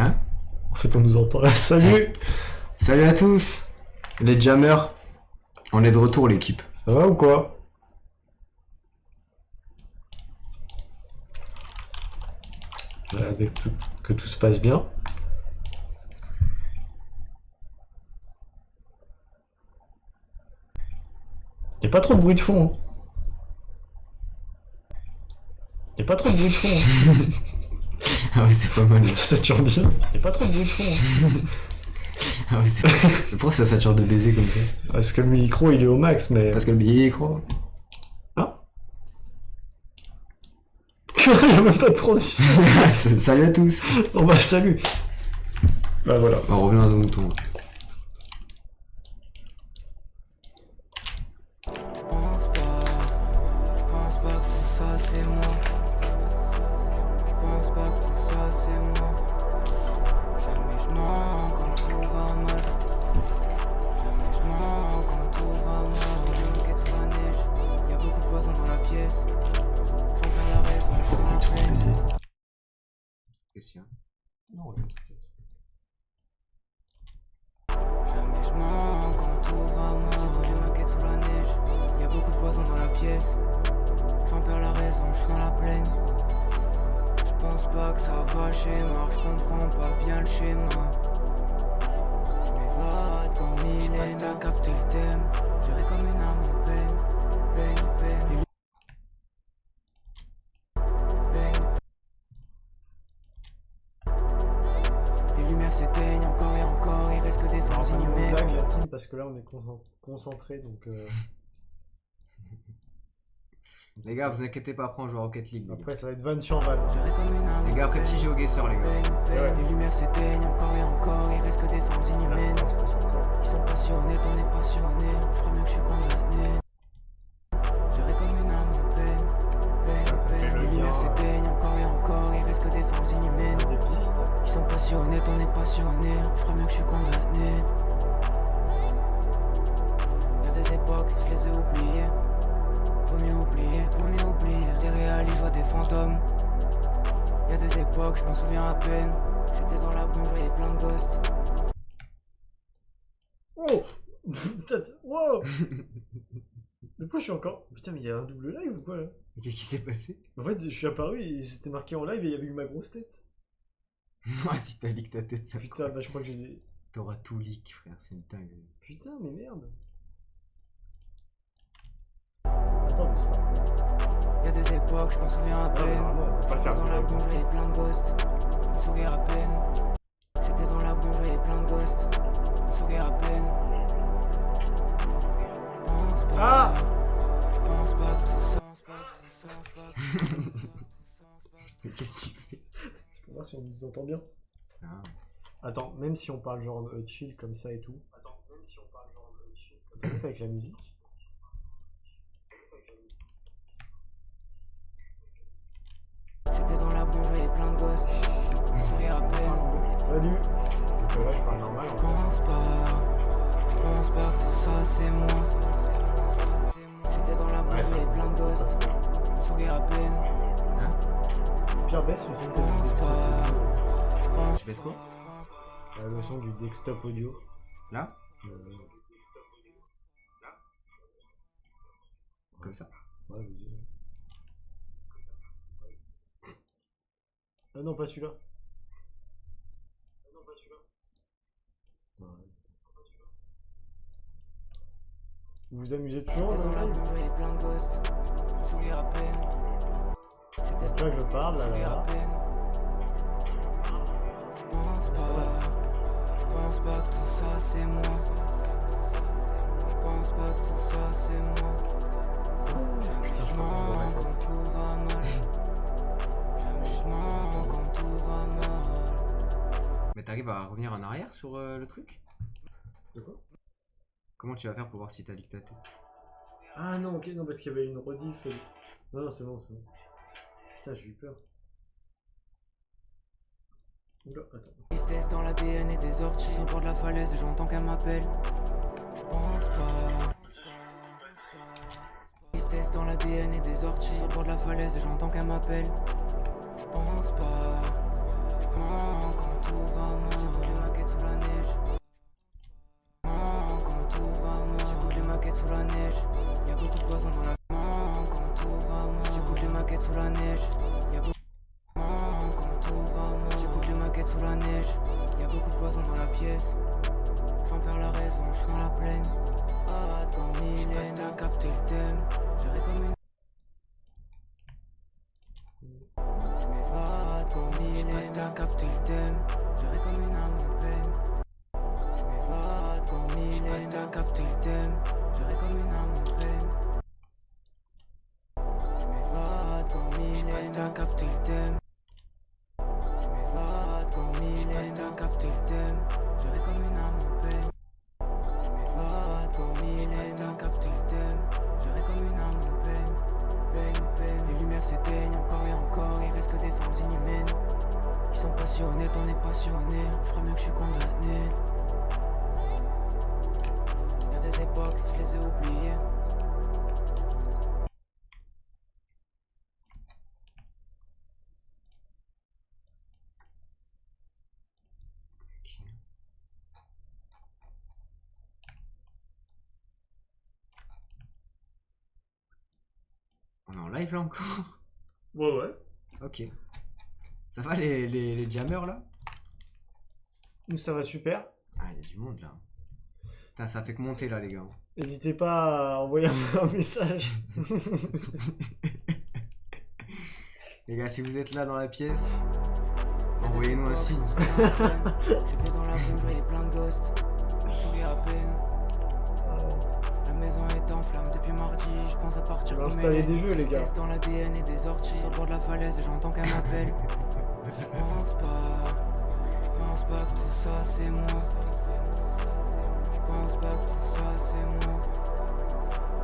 Hein? En fait, on nous entend là. Salut! Salut à tous! Les jammers. On est de retour, l'équipe. Ça va ou quoi? Dès que tout se passe bien. Y'a pas trop de bruit de fond. Hein. Y'a pas trop de bruit de fond. Hein. Ah ouais, c'est pas mal. Ça sature bien. Y'a pas trop de bruit de fond. Hein. Ah ouais, c'est... Pourquoi ça sature de baiser comme ça? Parce que le micro il est au max, mais. Parce que le micro... Hein? Y'a même pas de transition. Salut à tous! Oh bah salut. Bah voilà. On revient à nos moutons. Je pense pas que tout ça c'est moi. Je pense pas que tout ça c'est moi. Jamais je mens quand tout va mal. Jamais je mens quand tout va mal. Je m'enquête sous la neige. Y'a beaucoup de poison dans la pièce. J'en perds la raison, je suis dans la peine. Question. Non, Jamais je mens quand tout va mal. J'ai ma quête sous la neige. Y'a beaucoup de poison dans la pièce. J'en perds la raison, je suis dans la plaine. Je pense pas que ça va chez moi. Je comprends pas bien le schéma. Je m'évade comme il est. J'sais pas si t'as capté le thème. J'irai comme une âme en peine. Peine, peine. Les lumières s'éteignent encore et encore. Il reste que des formes inhumaines. blague la team parce que là on est concentré donc. Les gars, vous inquiétez pas, après on joue à Rocket League. Après ça va être van sur van. J'irai comme une âme Les gars, en après peine. petit GeoGuessr, les gars. Ouais. Les lumières s'éteignent encore et encore. Il reste que des formes inhumaines. On va se concentrer. Ils sont passionnés, t'en es passionné. Je crois bien que je suis condamné. J'irai comme une âme en peine. Peine, Ça fait peine. le Les lien. lumières s'éteignent encore et encore. Il reste que des formes inhumaines. Des pistes. Ils sont passionnés, t'en es passionné. Je crois bien que je suis condamné. Y'a des époques, je les ai oubliées. Faut mieux oublier, faut mieux oublier. J'étais réaliste, je vois des fantômes. Y'a des époques, je m'en souviens à peine. J'étais dans la boue, je voyais plein de ghosts. Oh. Putain, wow. Pourquoi je suis encore. Putain, mais il y a un double live ou quoi là? Mais qu'est-ce qui s'est passé? En fait, je suis apparu et c'était marqué en live et il y avait eu ma grosse tête. Ah, si t'as leak ta tête, ça Putain, bah je crois que j'ai. T'auras tout leak, frère, c'est une dinguerie. Putain, mais merde. Attends, mais c'est pas. Y'a des époques, je m'en souviens à Non, mais peine. vraiment, on peut pas J'étais faire dans de la live. boue, je voyais plein de ghosts. Je me souviens à peine. J'étais dans la boue, je voyais plein de ghosts. Je me souviens à peine. Je pense pas. Ah. Je pense pas que tout ça. Mais qu'est-ce que tu fais? C'est pour voir si on nous entend bien. Ah. Attends, même si on parle genre chill comme ça et tout. Attends, même si on parle genre chill. T'as vu avec la musique? J'étais dans la boue, je voyais plein de ghosts. Je me souviens à peine. Salut. Donc là, je parle normal. Je pense pas que tout ça c'est moi. J'étais dans la boue, Ouais, je ça- voyais plein de ghosts. Je me souviens à peine. Pierre baisse le son Je du pense desktop pas. audio. Je pense Tu fais ce quoi? Le son du desktop audio. Là? Euh, Comme ça? Ouais, vas-y. Ah non, pas celui-là. Ouais. Vous vous amusez toujours J'étais dans dans la le live? boue, je voyais plein de ghosts. Je me souviens à peine. J'étais Donc là, je parle, je me là, souviens à là. peine. Je pense pas que tout ça c'est moi. Je pense pas que tout ça c'est moi. Jamais Putain, je je mens crois qu'on quand tout va mal. Jamais je mens quand tout va mal. Mais t'arrives à revenir en arrière sur le truc? De quoi? Comment tu vas faire pour voir si t'as leak ta tête? Ah non, ok, non, parce qu'il y avait une rediff. Non, non, c'est bon, c'est bon. Putain, j'ai eu peur. Oula, attends. Tristesse dans l'ADN et des orties sur le bord de la falaise et j'entends qu'elle m'appelle. Je pense pas. Tristesse dans l'ADN et des orties sur le bord de la falaise et j'entends qu'elle m'appelle. Je pense pas. Je pense quand tout va poison dans la quand tout va mal. J'écoute les maquettes sous la neige. Y'a beaucoup quand tout va mal. J'écoute les maquettes sous la neige. Y'a beaucoup de poison dans la pièce. J'en perds la raison, j'suis dans la plaine. Ah, comme il est. J'sais pas si t'as capté le thème. J'irai comme une. J'm'évade comme il est. J'sais pas si t'as capté le thème. J'irai comme une âme en peine. J'm'évade comme il est. J'sais pas si t'as capté le thème. J'irai comme une âme en peine. J'm'évade comme il est. J'sais pas si t'as capté le thème. J'm'évade comme il est. J'sais pas si t'as capté le thème. J'irai comme une âme en peine. J'm'évade comme il est. J'sais pas si t'as capté le thème. J'irai comme une âme en peine. Peine. Les lumières s'éteignent encore et encore. Il reste que des formes inhumaines. Ils sont passionnés, on est passionnés. Je crois bien que je suis condamné. Y'a des époques, je les ai oubliées. On est en live là encore? Ouais. Ok. Ça va les jammers là? Nous, ça va super. Ah, il y a du monde là. Putain, ça fait que monter là, les gars. N'hésitez pas à envoyer un message. Les gars, si vous êtes là dans la pièce, envoyez-nous un signe. J'étais dans la boue, je voyais plein de ghosts. Je souris à peine. La maison est en flamme depuis mardi. Je pense à partir On va comme installer elle est. des jeux, les gars. Tristesse dans l'ADN et des orties. Sur le bord de la falaise et j'entends qu'elle m'appelle. Je pense pas que tout ça c'est moi. Je pense pas que tout ça c'est moi.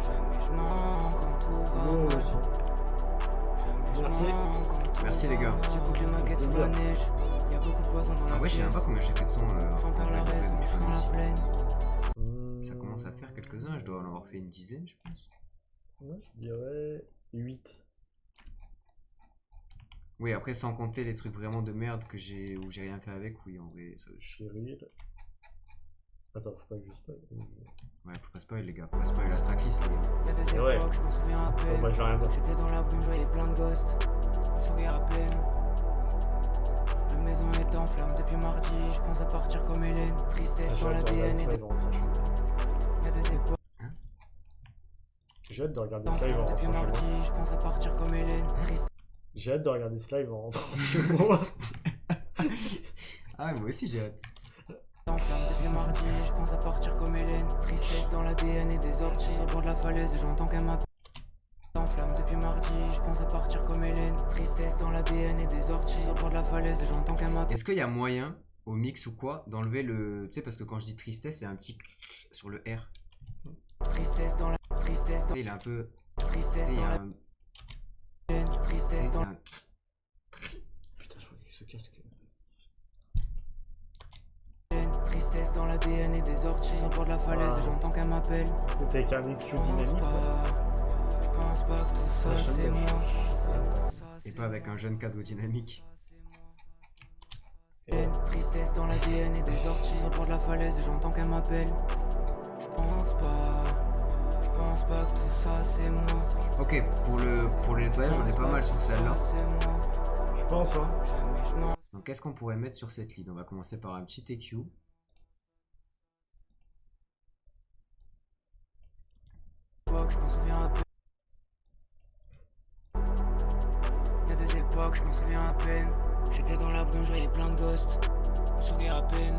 Jamais je mens quand tout va Bon, mal. aussi. Jamais je Merci. mens quand tout Merci, va les gars. mal. J'écoute les maquettes sous la neige. Y'a beaucoup de poison dans la Ah ouais, je sais même pas pièce. combien j'ai fait de son. J'en perds la raison, je suis dans la plaine. Ça commence à faire quelques-uns, je dois en avoir fait une dizaine, je pense. Moi, je dirais 8. Oui, après, sans compter les trucs vraiment de merde où j'ai rien fait avec, oui, en vrai. Cheryl. Attends, faut pas que je spoil. Ouais, faut pas spoil, les gars. Faut pas spoil la tracklist, les gars. Y'a des époques, Ouais. je m'en souviens à Bon, peine. bah, j'ai rien d'autre. J'étais dans la brume, je voyais plein de ghosts. Je souris à peine. La maison est en flamme depuis mardi. Je pense à partir comme Hélène. Tristesse dans l'ADN et des. Y'a des époques. J'ai hâte de regarder en ce live en flamme depuis rentrant chez moi. mardi. Je pense à partir comme Hélène. Tristesse J'ai hâte de regarder ce live en rentrant chez moi. Ah, ouais, moi aussi, j'ai hâte. en flamme depuis mardi. Je pense à partir comme Hélène. Tristesse dans l'ADN et des orties. Sur le bord de la falaise et j'entends qu'elle m'appelle. En flamme depuis mardi. Je pense à partir comme Hélène. Tristesse dans l'ADN et des orties. Sur le bord de la falaise et j'entends qu'elle m'appelle. Est-ce qu'il y a moyen, au mix ou quoi, d'enlever le. Tu sais, parce que quand je dis tristesse, il y a un petit sur le R. Tristesse dans la. Tristesse Tu dans. sais, il est un peu. Tristesse Tu sais, il y dans a la. un. Tristesse dans. Putain, je crois qu'il se casque. Tristesse dans l'ADN et des orties. Sur le bord de la falaise et j'entends qu'elle m'appelle. T'es avec un mix Je pense dynamique. pas que tout ça Ouais, c'est j'aime bien. moi. Et pas avec un jeune cadeau dynamique. Tristesse dans l'ADN et des orties. Sur le bord de la falaise et j'entends qu'elle m'appelle. Je pense pas que tout ça c'est moi. Ok, pour le nettoyage, on est pas mal sur celle-là. Je pense, hein. Jamais je mens. Donc, qu'est-ce qu'on pourrait mettre sur cette lead? On va commencer par un petit EQ. Je m'en souviens à peine. Y'a des époques, je m'en souviens à peine. J'étais dans la brume, je voyais plein de ghosts. Je me souviens à peine.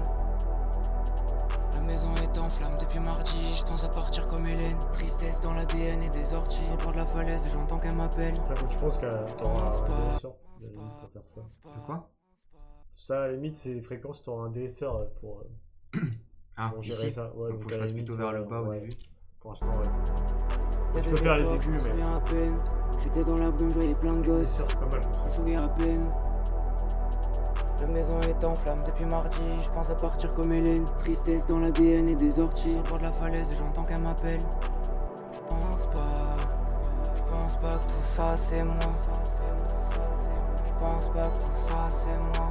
La maison est en flamme depuis mardi. Je pense à partir comme Hélène. Tristesse dans l'ADN et des orties. Sur le bord de la falaise et j'entends qu'elle m'appelle. Après, faut que tu penses qu'à t'auras pense un pas. DSR à la limite pour faire ça. De quoi? Ça, à la limite, c'est des fréquences, t'auras un DSR pour Ah, gérer ici. ça. Ouais, Donc, faut que à je la fasse limite, plutôt vers le bas au ouais. début. Pour l'instant, ouais. Y'a Tu des peux faire les époques, je aigus, m'en mais souviens à peine. J'étais dans la brume, je voyais plein de ghosts. DSR, c'est pas mal pour Je me ça. souviens à peine. La maison est en flamme depuis mardi. Je pense à partir comme Hélène. Tristesse dans l'ADN et des orties. Sur le bord de la falaise et j'entends qu'elle m'appelle. Je pense pas que tout ça c'est moi. Je pense pas que tout ça c'est moi.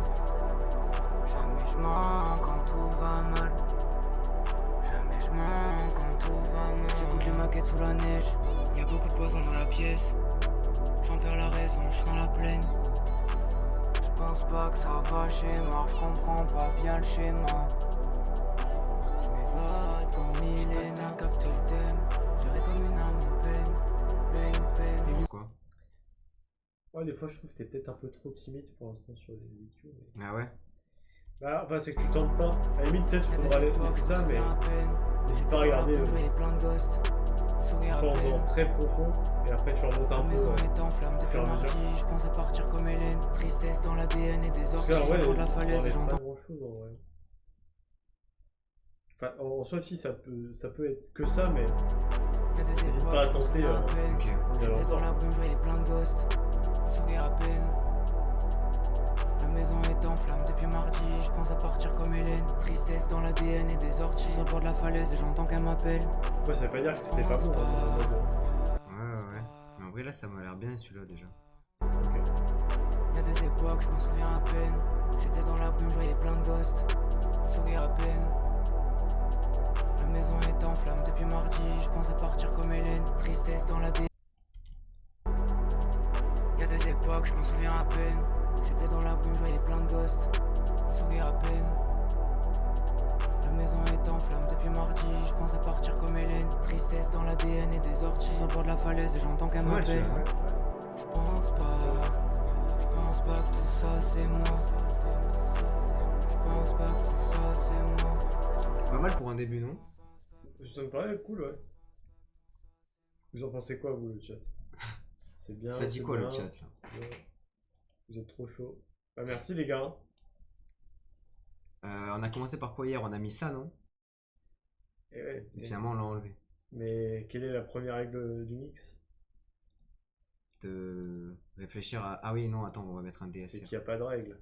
Jamais je mens quand tout va mal. Jamais je mens quand tout va mal. J'écoute les maquettes sous la neige. Y'a beaucoup poison dans la pièce. J'en perds la raison, je suis dans la plaine. Je pense pas que ça va chez moi, je comprends pas bien le schéma. Je m'évade comme millénaire, capte le thème. J'irai comme une âme en peine, peine. C'est quoi? Ouais, des fois, je trouve que t'es peut-être un peu trop timide pour l'instant sur les EQ. Mais... Ah ouais? Bah, enfin, c'est que tu tentes pas. À la limite, peut-être qu'il faudra laisser ça, mais n'hésite pas à regarder en faisant très profond et après tu remontes un La peu. maison est en flamme depuis fur et à mesure. mardi, je pense à partir comme Hélène. Tristesse dans l'ADN et des Parce orques que là, sur ouais, le bord de la on falaise et enlève pas j'entends. grand chose en vrai. Enfin, en soi, si ça peut être que ça, mais Y'a des n'hésite époques, pas à je m'en tenter. souviens à peine. Ok. J'étais dans la brume, je voyais plein de ghosts. Sourire à peine. La maison est en flamme depuis mardi, je pense à partir comme Hélène. Tristesse dans l'ADN et des orties sur le bord de la falaise et j'entends qu'elle m'appelle. Ouais, ça veut pas dire que c'était pas bon. Hein, Ouais. Mais en vrai, là, ça m'a l'air bien celui-là déjà. Y'a des époques, je m'en souviens à peine. J'étais dans la brume, je voyais plein de ghosts. Sourire à peine. La maison est en flamme depuis mardi, je pense à partir comme Hélène. Tristesse dans l'ADN. Y'a des époques, je m'en souviens à peine. J'étais dans la brume, je voyais plein de ghosts. Sourire à peine. La maison est en flamme depuis mardi, je pense à partir comme Hélène. Tristesse dans l'ADN et des orties sur le bord de la falaise et j'entends qu'elle Ouais, m'appelle. Je pense pas que tout ça c'est moi. Je pense pas que tout ça c'est moi. C'est pas mal pour un début, non? Ça me paraît cool, ouais. Vous en pensez quoi, vous, le chat? C'est bien. Ça dit c'est quoi bien. le chat là? Ouais. Vous êtes trop chaud. Bah, merci, les gars. On a commencé par quoi hier? On a mis ça, non? Et ouais, Et finalement, on l'a enlevé. mais quelle est la première règle du mix? De réfléchir à. Ah oui, non, attends, on va mettre un C'est DSR. qu'il n'y a pas de règle.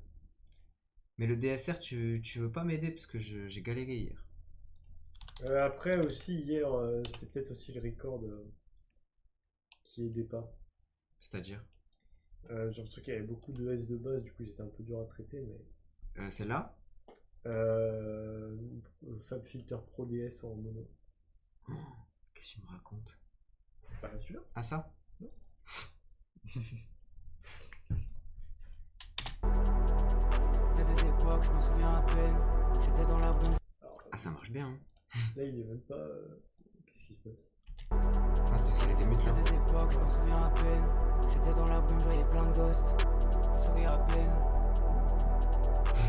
Mais le DSR, tu veux pas m'aider parce que j'ai galéré hier. Après aussi, hier, c'était peut-être aussi le record qui aidait pas. C'est-à-dire? J'ai l'impression qu'il y avait beaucoup de S de base, du coup, ils étaient un peu dur à traiter, mais... Celle-là? FabFilter Pro DS en mono. Qu'est-ce que tu me racontes? Bah, celui-là. Ah, ça? Y'a des époques, je m'en souviens à peine. J'étais dans la brume. Alors, Ah, ça marche bien, hein. là, il est même pas... Qu'est-ce qui se passe? Ah, c'est parce qu'elle était mute Y'a là. des époques, je m'en souviens à peine. J'étais dans la brume, je voyais plein de ghosts. Sourire à peine.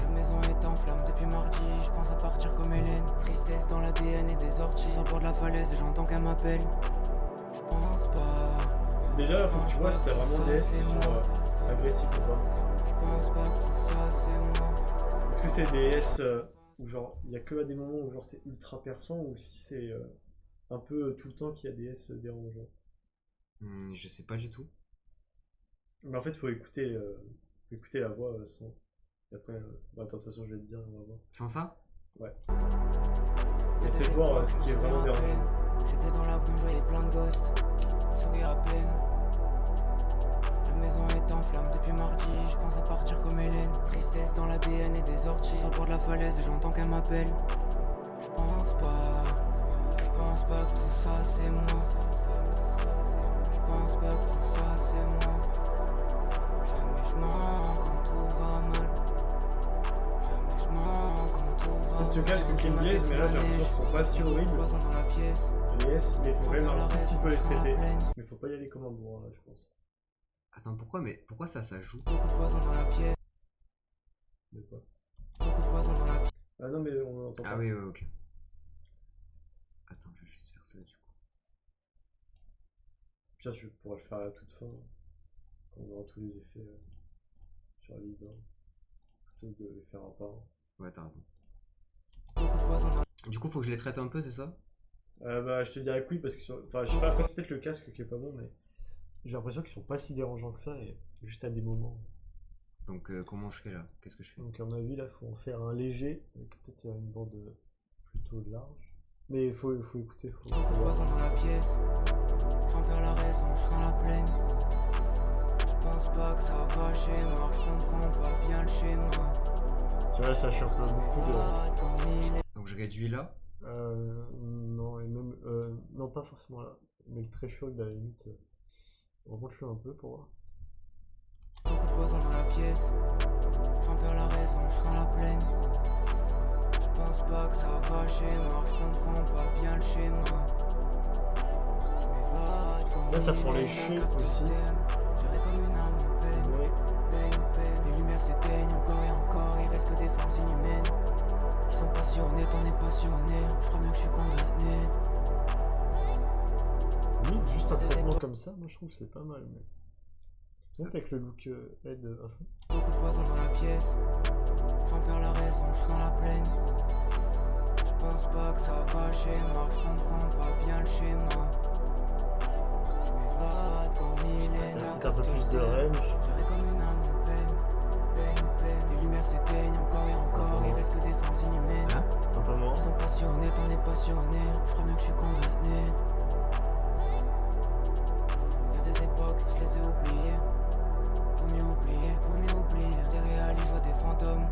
La maison est en flamme depuis mardi, je pense à partir comme Hélène. Tristesse dans l'ADN et des orties sur le bord de la falaise et j'entends qu'elle m'appelle. Je pense pas. Déjà, là, faut que tu vois si t'as vraiment des S qui sont agressifs ou pas. Je pense pas que tout ça c'est moi. Est-ce que c'est des S où genre, il y a que à des moments où genre c'est ultra perçant ou si c'est un peu tout le temps qu'il y a des S dérangeants? Je sais pas du tout. Mais en fait, faut écouter la voix sans. Et après, bah, attends, de toute façon, je vais te dire, on va voir. Sans ça? Ouais. Y'a Essaie des de voir époques, ce je qui est m'en vraiment souviens à dérangeant. peine. J'étais dans la brume, je voyais plein de ghosts. Sourire à peine. La maison est en flamme depuis mardi, je pense à partir comme Hélène. Tristesse dans l'ADN et des orties sur le bord de la falaise et j'entends qu'elle m'appelle. Je pense pas que tout ça c'est moi. Je pense pas que tout ça c'est moi. Jamais je mens quand tout va mal. Jamais je mens quand tout va mal. Peut-être ce casque qui me biaise, mais là j'ai l'impression qu'ils sont pas si horribles. Poison dans la pièce. Les S, mais il faut vraiment un tout petit peu les Je suis dans la traiter. plaine. Mais faut pas y aller comme un bourrin là, je pense. Attends, pourquoi ça joue? Beaucoup de poison dans la pièce. De quoi? Beaucoup de poison dans la pièce. Ah non, mais on l'entend pas. Ah oui, ok. Attends, je vais juste faire ça du coup. Puis je pourrais le faire à la toute fin, quand on aura tous les effets sur la leader, plutôt que de les faire un par un. Ouais, t'as raison. Beaucoup de poison dans la Du coup, faut que je les traite un peu, c'est ça? Bah, je te dirais que oui, parce que enfin, je sais pas, après c'est peut-être le casque qui est pas bon, mais j'ai l'impression qu'ils sont pas si dérangeants que ça, et juste à des moments. Donc, comment je fais là? Qu'est-ce que je fais? Donc, à mon avis, là, faut en faire un léger, avec peut-être une bande plutôt large. Mais il faut écouter, faut Beaucoup de voir. poison dans la pièce. J'en perds la raison, je suis dans la plaine. Je pense pas que ça va chez moi, je comprends pas bien le schéma. Tu vois, ça choque beaucoup de. M'évade comme il est. Donc, je réduis là. Non, et même. Non, pas forcément là. Mais le threshold, à la limite, Remonte-le un peu pour voir. Beaucoup de poison dans la pièce. J'en perds la raison, je suis dans la plaine. Je pense pas que ça va chez moi, je comprends pas bien le schéma. Je m'évade comme Là, ça il prend est, lécher ça capte aussi. le thème. J'irai comme une âme en peine, Ouais. peine. Les lumières s'éteignent encore et encore, il reste que des formes inhumaines. Ils sont passionnés, t'en es passionné, je crois bien que je suis condamné. Limite, juste un traitement comme ça, moi je trouve que c'est pas mal. Mais... Ça- Monte avec le look Ed à fond. Beaucoup de poison dans la pièce. J'en perds la raison, je suis dans la plaine. Je pense pas que ça va chez moi, je comprends pas bien le schéma. Je m'évade comme il est, C'est t'as peut-être un peu capté plus le de thème. range. J'irai comme une âme en peine. Les lumières s'éteignent encore et encore, il reste que des formes inhumaines. Hein? Un peu moins. Ils sont passionnés, t'en es passionné, je crois bien que je suis condamné. Y'a des époques, je les ai oubliées. Faut mieux oublier. Je déréalise, je vois des fantômes.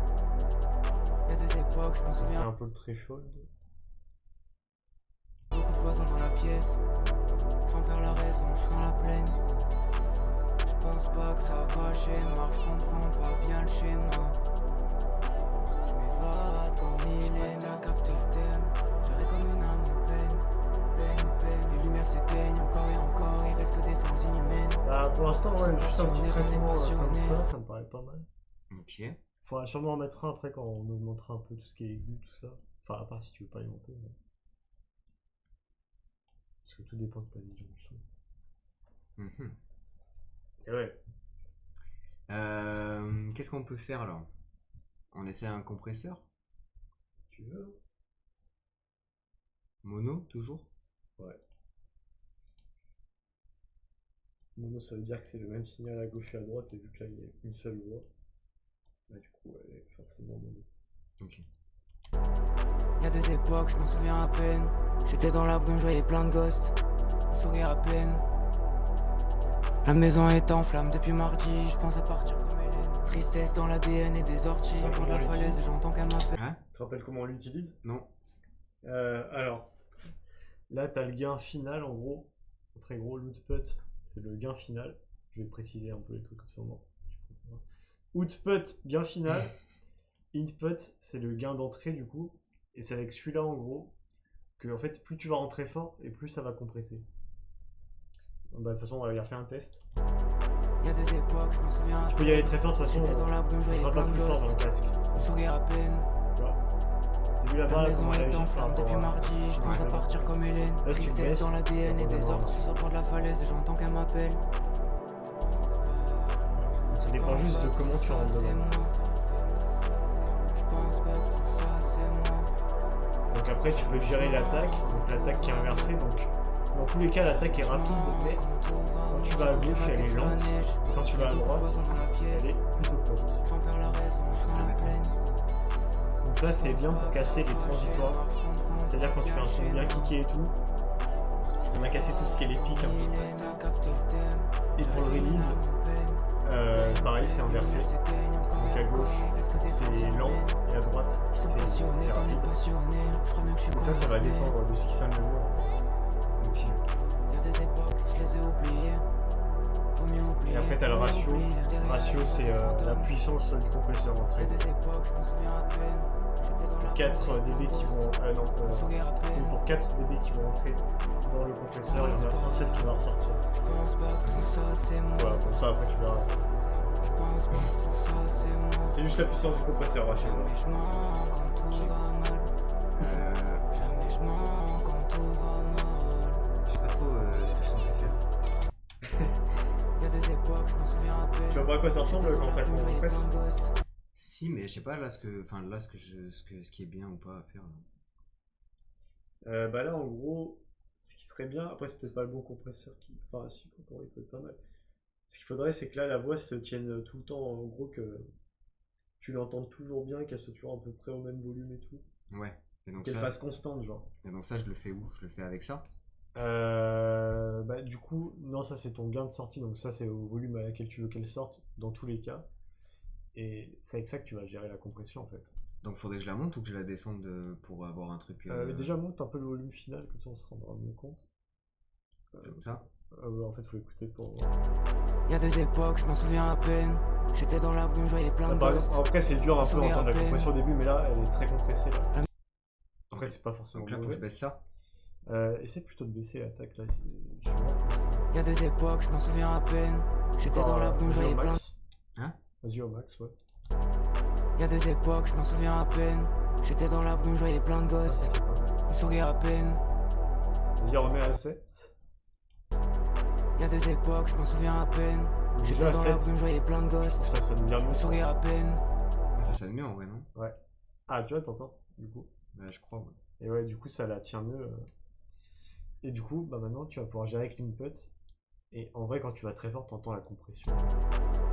Y'a des époques, je m'en C'est souviens. un peu le threshold. Beaucoup de poison dans la pièce. J'en perds la raison, je suis dans la plaine. Je pense pas que ça va chez moi, je comprends pas bien le schéma. Je m'évade comme il est, t'as capté le thème. J'irai comme une âme en peine. Les lumières s'éteignent encore et encore, il reste que des formes inhumaines. Bah, pour l'instant, ouais, juste un petit Passionné, traitement passionné. comme ça me paraît pas mal. Ok. Faudra sûrement en mettre un après quand on augmentera un peu tout ce qui est aigu, tout ça. Enfin, à part si tu veux pas y monter. Mais... Parce que tout dépend de ta vision du son. Mhm. Et ouais. Qu'est-ce qu'on peut faire alors? On essaie un compresseur? Si tu veux. Mono, toujours? Mono, ça veut dire que c'est le même signal à gauche et à droite, et vu que là il y a une seule voix, bah du coup, elle est forcément mono. Ok. Y'a des époques, je m'en souviens à peine. J'étais dans la brume, je voyais plein de ghosts. On sourit à peine. La maison est en flammes depuis mardi, je pense à partir comme Hélène. Tristesse dans l'ADN et des orties. Sur le bord de la falaise, j'entends qu'elle m'appelle. Hein? Tu te rappelles comment on l'utilise? Non. Alors, là t'as le gain final en gros, en très gros, l'output, c'est le gain final. Je vais préciser un peu les trucs comme ça au moins. Output, gain final. Input, c'est le gain d'entrée du coup. Et c'est avec celui-là en gros que en fait plus tu vas rentrer fort et plus ça va compresser. Bah, de toute façon on va aller faire un test. Y'a des époques, je m'en souviens. Tu peux y aller très fort de toute façon. J'étais dans la brume, je Ça voyais sera pas plein de plus fort dans le ghosts. casque. On sourit à peine. Tu vois. T'as vu La là-bas maison comment elle est agit en par flammes rapport depuis à- mardi, je pense à Ouais. partir comme Hélène. Là, si tu Tristesse baisses, dans l'ADN et on va des voir. orties. Sur le bord de la falaise, et j'entends qu'elle m'appelle. Donc, ça dépend juste de comment tu rentres dedans. Je pense pas que tout ça c'est moi. Donc après tu peux gérer l'attaque, donc l'attaque qui est inversée, donc dans tous les cas l'attaque est rapide, mais quand tu vas à gauche elle est lente, et quand tu vas à droite elle est plutôt courte. J'en perds la raison, je suis dans la plaine. Donc ça c'est bien pour casser les transitoires, c'est-à-dire quand tu fais un son bien kické et tout, ça va casser tout ce qui est les pics un petit peu. Et pour le release, pareil c'est inversé, donc à gauche c'est lent et à droite c'est rapide. Donc ça va dépendre de ce qui sonne le mieux en fait. Ok. Y'a des époques, je les ai oubliées. Faut mieux oublier. Et après t'as le faut mieux ratio, oublier. Je dirais ratio aller c'est voir des la fantômes. puissance du compresseur entrée. Y'a des époques, je m'en souviens à peine. J'étais dans la 4 brume, dB qui vont. on sourit à peine. Pour 4 dB qui vont entrer dans le compresseur, il y en a un seul qui va ressortir. Je pense pas que tout ça c'est moi. Voilà, pour ça après tu verras. Je pense pas que tout ça c'est moi. C'est juste la puissance du compresseur, Rachel. Jamais je mens quand tout va mal. Jamais je mens quand tout va mal. Je sais pas trop ce que je suis censé faire. Y'a des époques, je m'en souviens à peine. Tu vois pas à quoi ça ressemble quand ça compresse? Si, mais je sais pas là ce que, enfin là ce qui est bien ou pas à faire. Bah là en gros, ce qui serait bien, après c'est peut-être pas le bon compresseur qui. Enfin si, encore il peut être pas mal. Ce qu'il faudrait c'est que là la voix se tienne tout le temps, en gros que tu l'entendes toujours bien, qu'elle soit toujours à peu près au même volume et tout. Ouais. Et donc Qu'elle ça, fasse constante genre. je le fais où? Je le fais avec ça? Bah, du coup, non, ça c'est ton gain de sortie, donc ça c'est au volume à laquelle tu veux qu'elle sorte dans tous les cas. Et c'est avec ça que tu vas gérer la compression en fait. Donc faudrait que je la monte ou que je la descende pour avoir un truc Mais déjà monte un peu le volume final, comme ça on se rendra mieux compte. comme ça. En fait, faut écouter pour. Y'a des époques, je m'en souviens à peine. J'étais dans la brume, je voyais plein Là, de par ghosts. exemple, après, c'est dur un peu Souris à d'entendre la peine. compression au début, mais là, elle est très compressée. Là. Après, c'est pas forcément Donc là, faut que mauvais. je baisse ça. Essaie plutôt de baisser l'attaque là. Je vais voir comme ça. Y'a des époques, je m'en souviens à peine. J'étais dans la brume, je Vas-y au voyais plein. max. Hein? Vas-y au max, ouais. Y'a des époques, je m'en souviens à peine. J'étais dans la brume, je voyais plein de Ah, ghosts. ça fait pas mal. On sourit à peine. Vas-y, remets à 7. Y'a des époques, je m'en souviens à peine. J'étais Déjà à dans la 7. brume, je voyais plein de ghosts. Ça sonne bien mieux. On sourit à peine. Ça sonne mieux en vrai, non? Ah, tu vois, t'entends, du coup. Ouais, je crois, ouais. Et ouais, du coup, ça la tient mieux. Et du coup, bah maintenant, tu vas pouvoir gérer avec l'input. Et en vrai, quand tu vas très fort, t'entends la compression.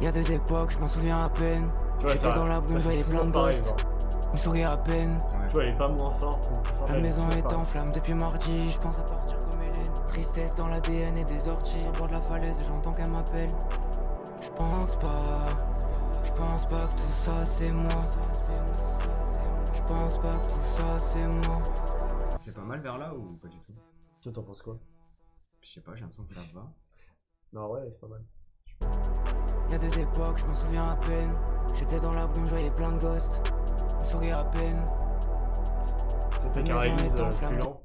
Y'a des époques, je m'en souviens à peine. Tu vois, J'étais ça, dans la brume, bah, je c'est voyais toujours plein de pareil, ghosts. genre. On sourit à peine. Ouais. Tu vois, elle est pas moins forte ou plus forte. La elle maison toujours est pareil. en flammes depuis mardi. Je pense à partir comme Hélène. Tristesse dans l'ADN et des orties. Sur le bord de la falaise et j'entends qu'elle m'appelle. Je pense pas que tout ça c'est moi. Je pense pas que tout ça c'est moi. C'est pas mal vers là ou pas du tout? Toi, t'en penses quoi? Je sais pas, j'ai l'impression que ça va. Non, ouais, c'est pas mal. Y'a des époques, je m'en souviens à peine. J'étais dans la brume, je voyais plein de ghosts. On sourit à peine. Peut-être La qu'un maison release est en plus flammes. lent.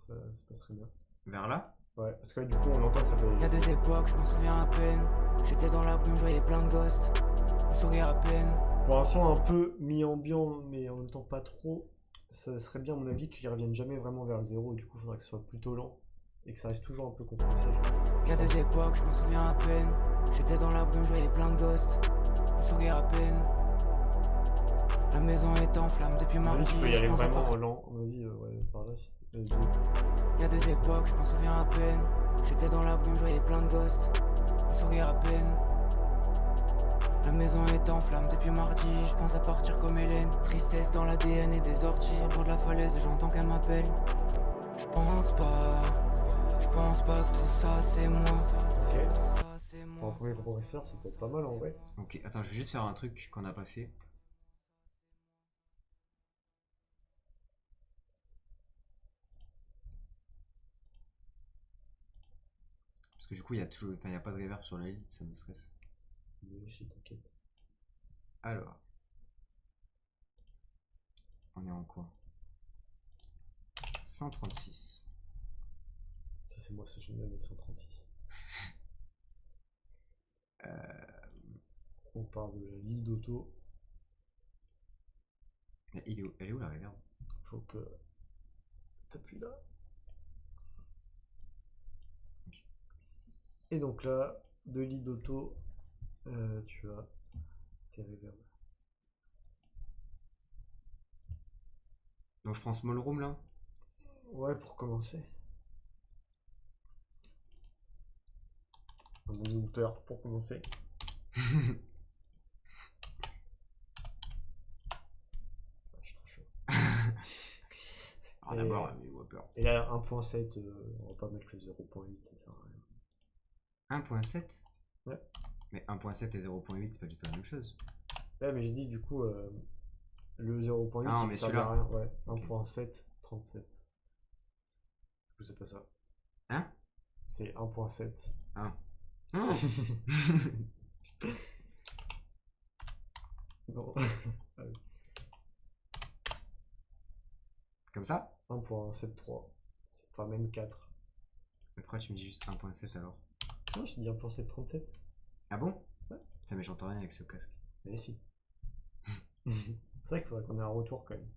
Ça passe très bien. Vers là? Ouais, parce que du coup, on entend que ça fait. Y'a des époques, je m'en souviens à peine. J'étais dans la brume, je voyais plein de ghosts. On sourit à peine. Pour un son un peu mi-ambiant, mais en même temps pas trop, ça serait bien, à mon avis, qu'ils reviennent jamais vraiment vers le zéro. Du coup, il faudrait que ce soit plutôt lent et que ça reste toujours un peu compressé. Y'a des époques, je m'en souviens à peine. J'étais dans la brume, je voyais plein de ghosts. On sourit à peine. La maison est en flammes depuis À mon avis, mardi. tu peux y Je aller pense à vraiment part- lent. À mon avis, ouais, par là, Y'a des époques, je m'en souviens à peine. J'étais dans la brume, je voyais plein de ghosts. On sourit à peine. La maison est en flammes depuis mardi. Je pense à partir comme Hélène. Tristesse dans l'ADN et des orties. Sur le bord de la falaise et j'entends qu'elle m'appelle. Je pense pas que tout ça c'est moi. Ok. Ça, c'est moi. Pour un premier compresseur, ça peut être pas mal en vrai. Ok, attends, je vais juste faire un truc qu'on n'a pas fait. Parce que du coup, il y a toujours, enfin, il y a pas de reverb sur la lead, ça me stresse. T'inquiète. Alors, on est en quoi? 136. Ça, c'est moi, ça, j'aime bien mettre 136. On part de la lead auto. Elle est où la reverb? Faut que t'appuies là. Et donc là, de lead auto, tu as tes reverbs. Donc je prends Small Room là. Ouais, pour commencer. Un bon hauteur pour commencer. Ah, je suis trop chaud. Alors d'abord, mais Whopper. Et là, 1.7, on va pas mettre le 0.8, ça sert à rien. 1.7? Ouais. Mais 1.7 et 0.8, c'est pas du tout la même chose. Ouais, mais j'ai dit du coup, le 0.8, Ah, ça mais ne sert celui-là. à rien. Ouais, Ok. 1.7, 37. Du coup, c'est pas ça. Hein? C'est 1.7. Ah. Non. Comme ça? 1.73. Enfin, même 4. Mais pourquoi tu me dis juste 1.7 alors? Non, je te dis 1.737. Ah bon? Ouais. Putain, mais j'entends rien avec ce casque. Mais si. C'est vrai qu'il faudrait qu'on ait un retour quand même.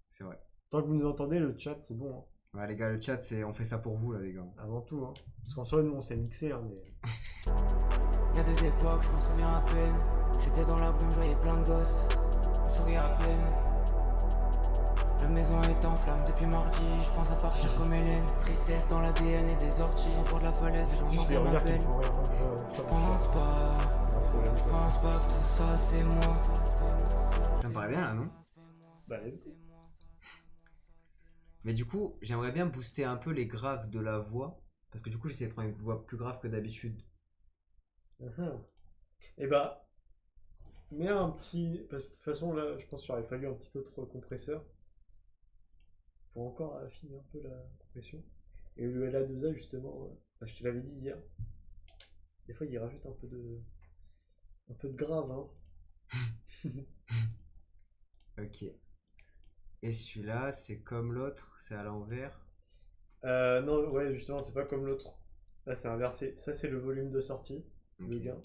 C'est vrai. Tant que vous nous entendez, le chat, c'est bon. Hein. Ouais, les gars, le chat, c'est on fait ça pour vous là, les gars. Avant tout. Hein. Parce qu'en soi, nous, on s'est mixé. Hein, mais... Y'a des époques, je m'en souviens à peine. J'étais dans la brume, je voyais plein de ghosts. On sourit à peine. La maison est en flammes depuis mardi. Je pense à partir comme Hélène. Tristesse dans l'ADN et des orties. Sur le bord de la falaise et C'est j'entends juste les qu'elle regards qui me m'appelle. font rire. Hein, c'est Je pas pense pas que tout ça c'est moi. Ça me paraît bien là, non? Bah, let's go. Mais du coup, j'aimerais bien booster un peu les graves de la voix. Parce que du coup, j'essaie de prendre une voix plus grave que d'habitude. Et bah, mets un petit. Parce que de toute façon, là, je pense qu'il aurait fallu un petit autre compresseur pour encore affiner un peu la compression. Et le LA2A, justement, je te l'avais dit hier. Des fois, il rajoute un peu de grave, hein. Ok. Et celui-là, c'est comme l'autre, c'est à l'envers. Non, ouais, justement, c'est pas comme l'autre. Là, c'est inversé. Ça, c'est le volume de sortie, le Ok. gain.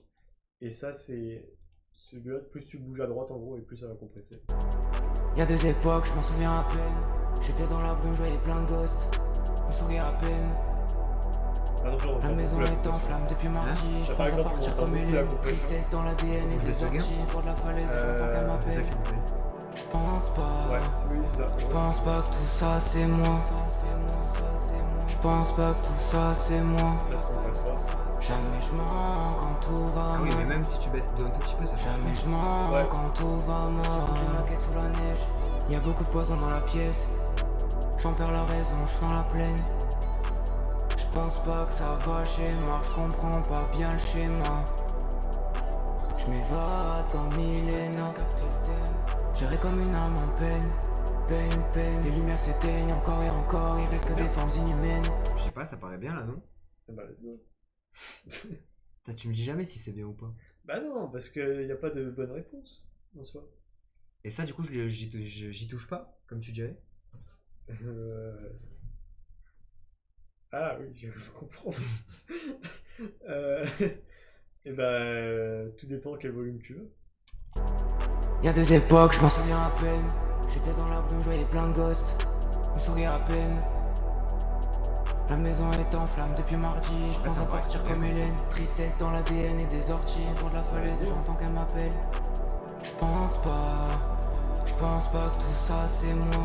Et ça, c'est celui-là, plus tu bouges à droite, en gros, et plus ça va compresser. Y'a des époques, je m'en souviens à peine. J'étais dans la brume, je voyais plein de ghosts. On sourit à peine. Par exemple, on La entend maison beaucoup est en compression. flamme depuis mardi. Je Par pense à exemple, on partir entend comme beaucoup la Hélène. compression. Tristesse dans l'ADN et Faut que je des laisse le gain. orties. Au bord de la falaise, j'entends qu'elle C'est ça m'appelle. qui me plaît. Je pense pas. Ouais, oui, c'est ça. Je pense pas que tout ça c'est moi. Je pense pas que tout ça c'est moi. Parce qu'on passe pas. Jamais je mens quand tout va Ah oui, mais mal. même si tu baisses d'un tout petit peu, ça change. Jamais je mens Ouais. quand tout va mal. J'écoute les maquettes sous la neige. Y'a beaucoup de poison dans la pièce. J'en perds la raison, je suis dans la plaine. Je pense pas que ça va chez moi, je comprends pas bien le schéma. Je m'évade comme millénaire. J'irai comme une âme en peine. Peine. Les lumières s'éteignent encore et encore. Il reste que des formes inhumaines. Je sais pas, ça paraît bien là, non? Bah, let's go. Putain, tu me dis jamais si c'est bien ou pas. Bah non, parce qu'il n'y a pas de bonne réponse, en soi. Et ça, du coup, j'y touche pas, comme tu dirais. Ah oui, je comprends. Et tout dépend quel volume tu veux. Y'a des époques, je m'en souviens à peine. J'étais dans la brume, je voyais plein de ghosts. On sourit à peine. La maison est en flamme depuis mardi. Je pense à partir comme Hélène. Tristesse dans l'ADN et des orties. Au bord de la falaise et j'entends qu'elle m'appelle. Je pense pas que tout ça c'est moi.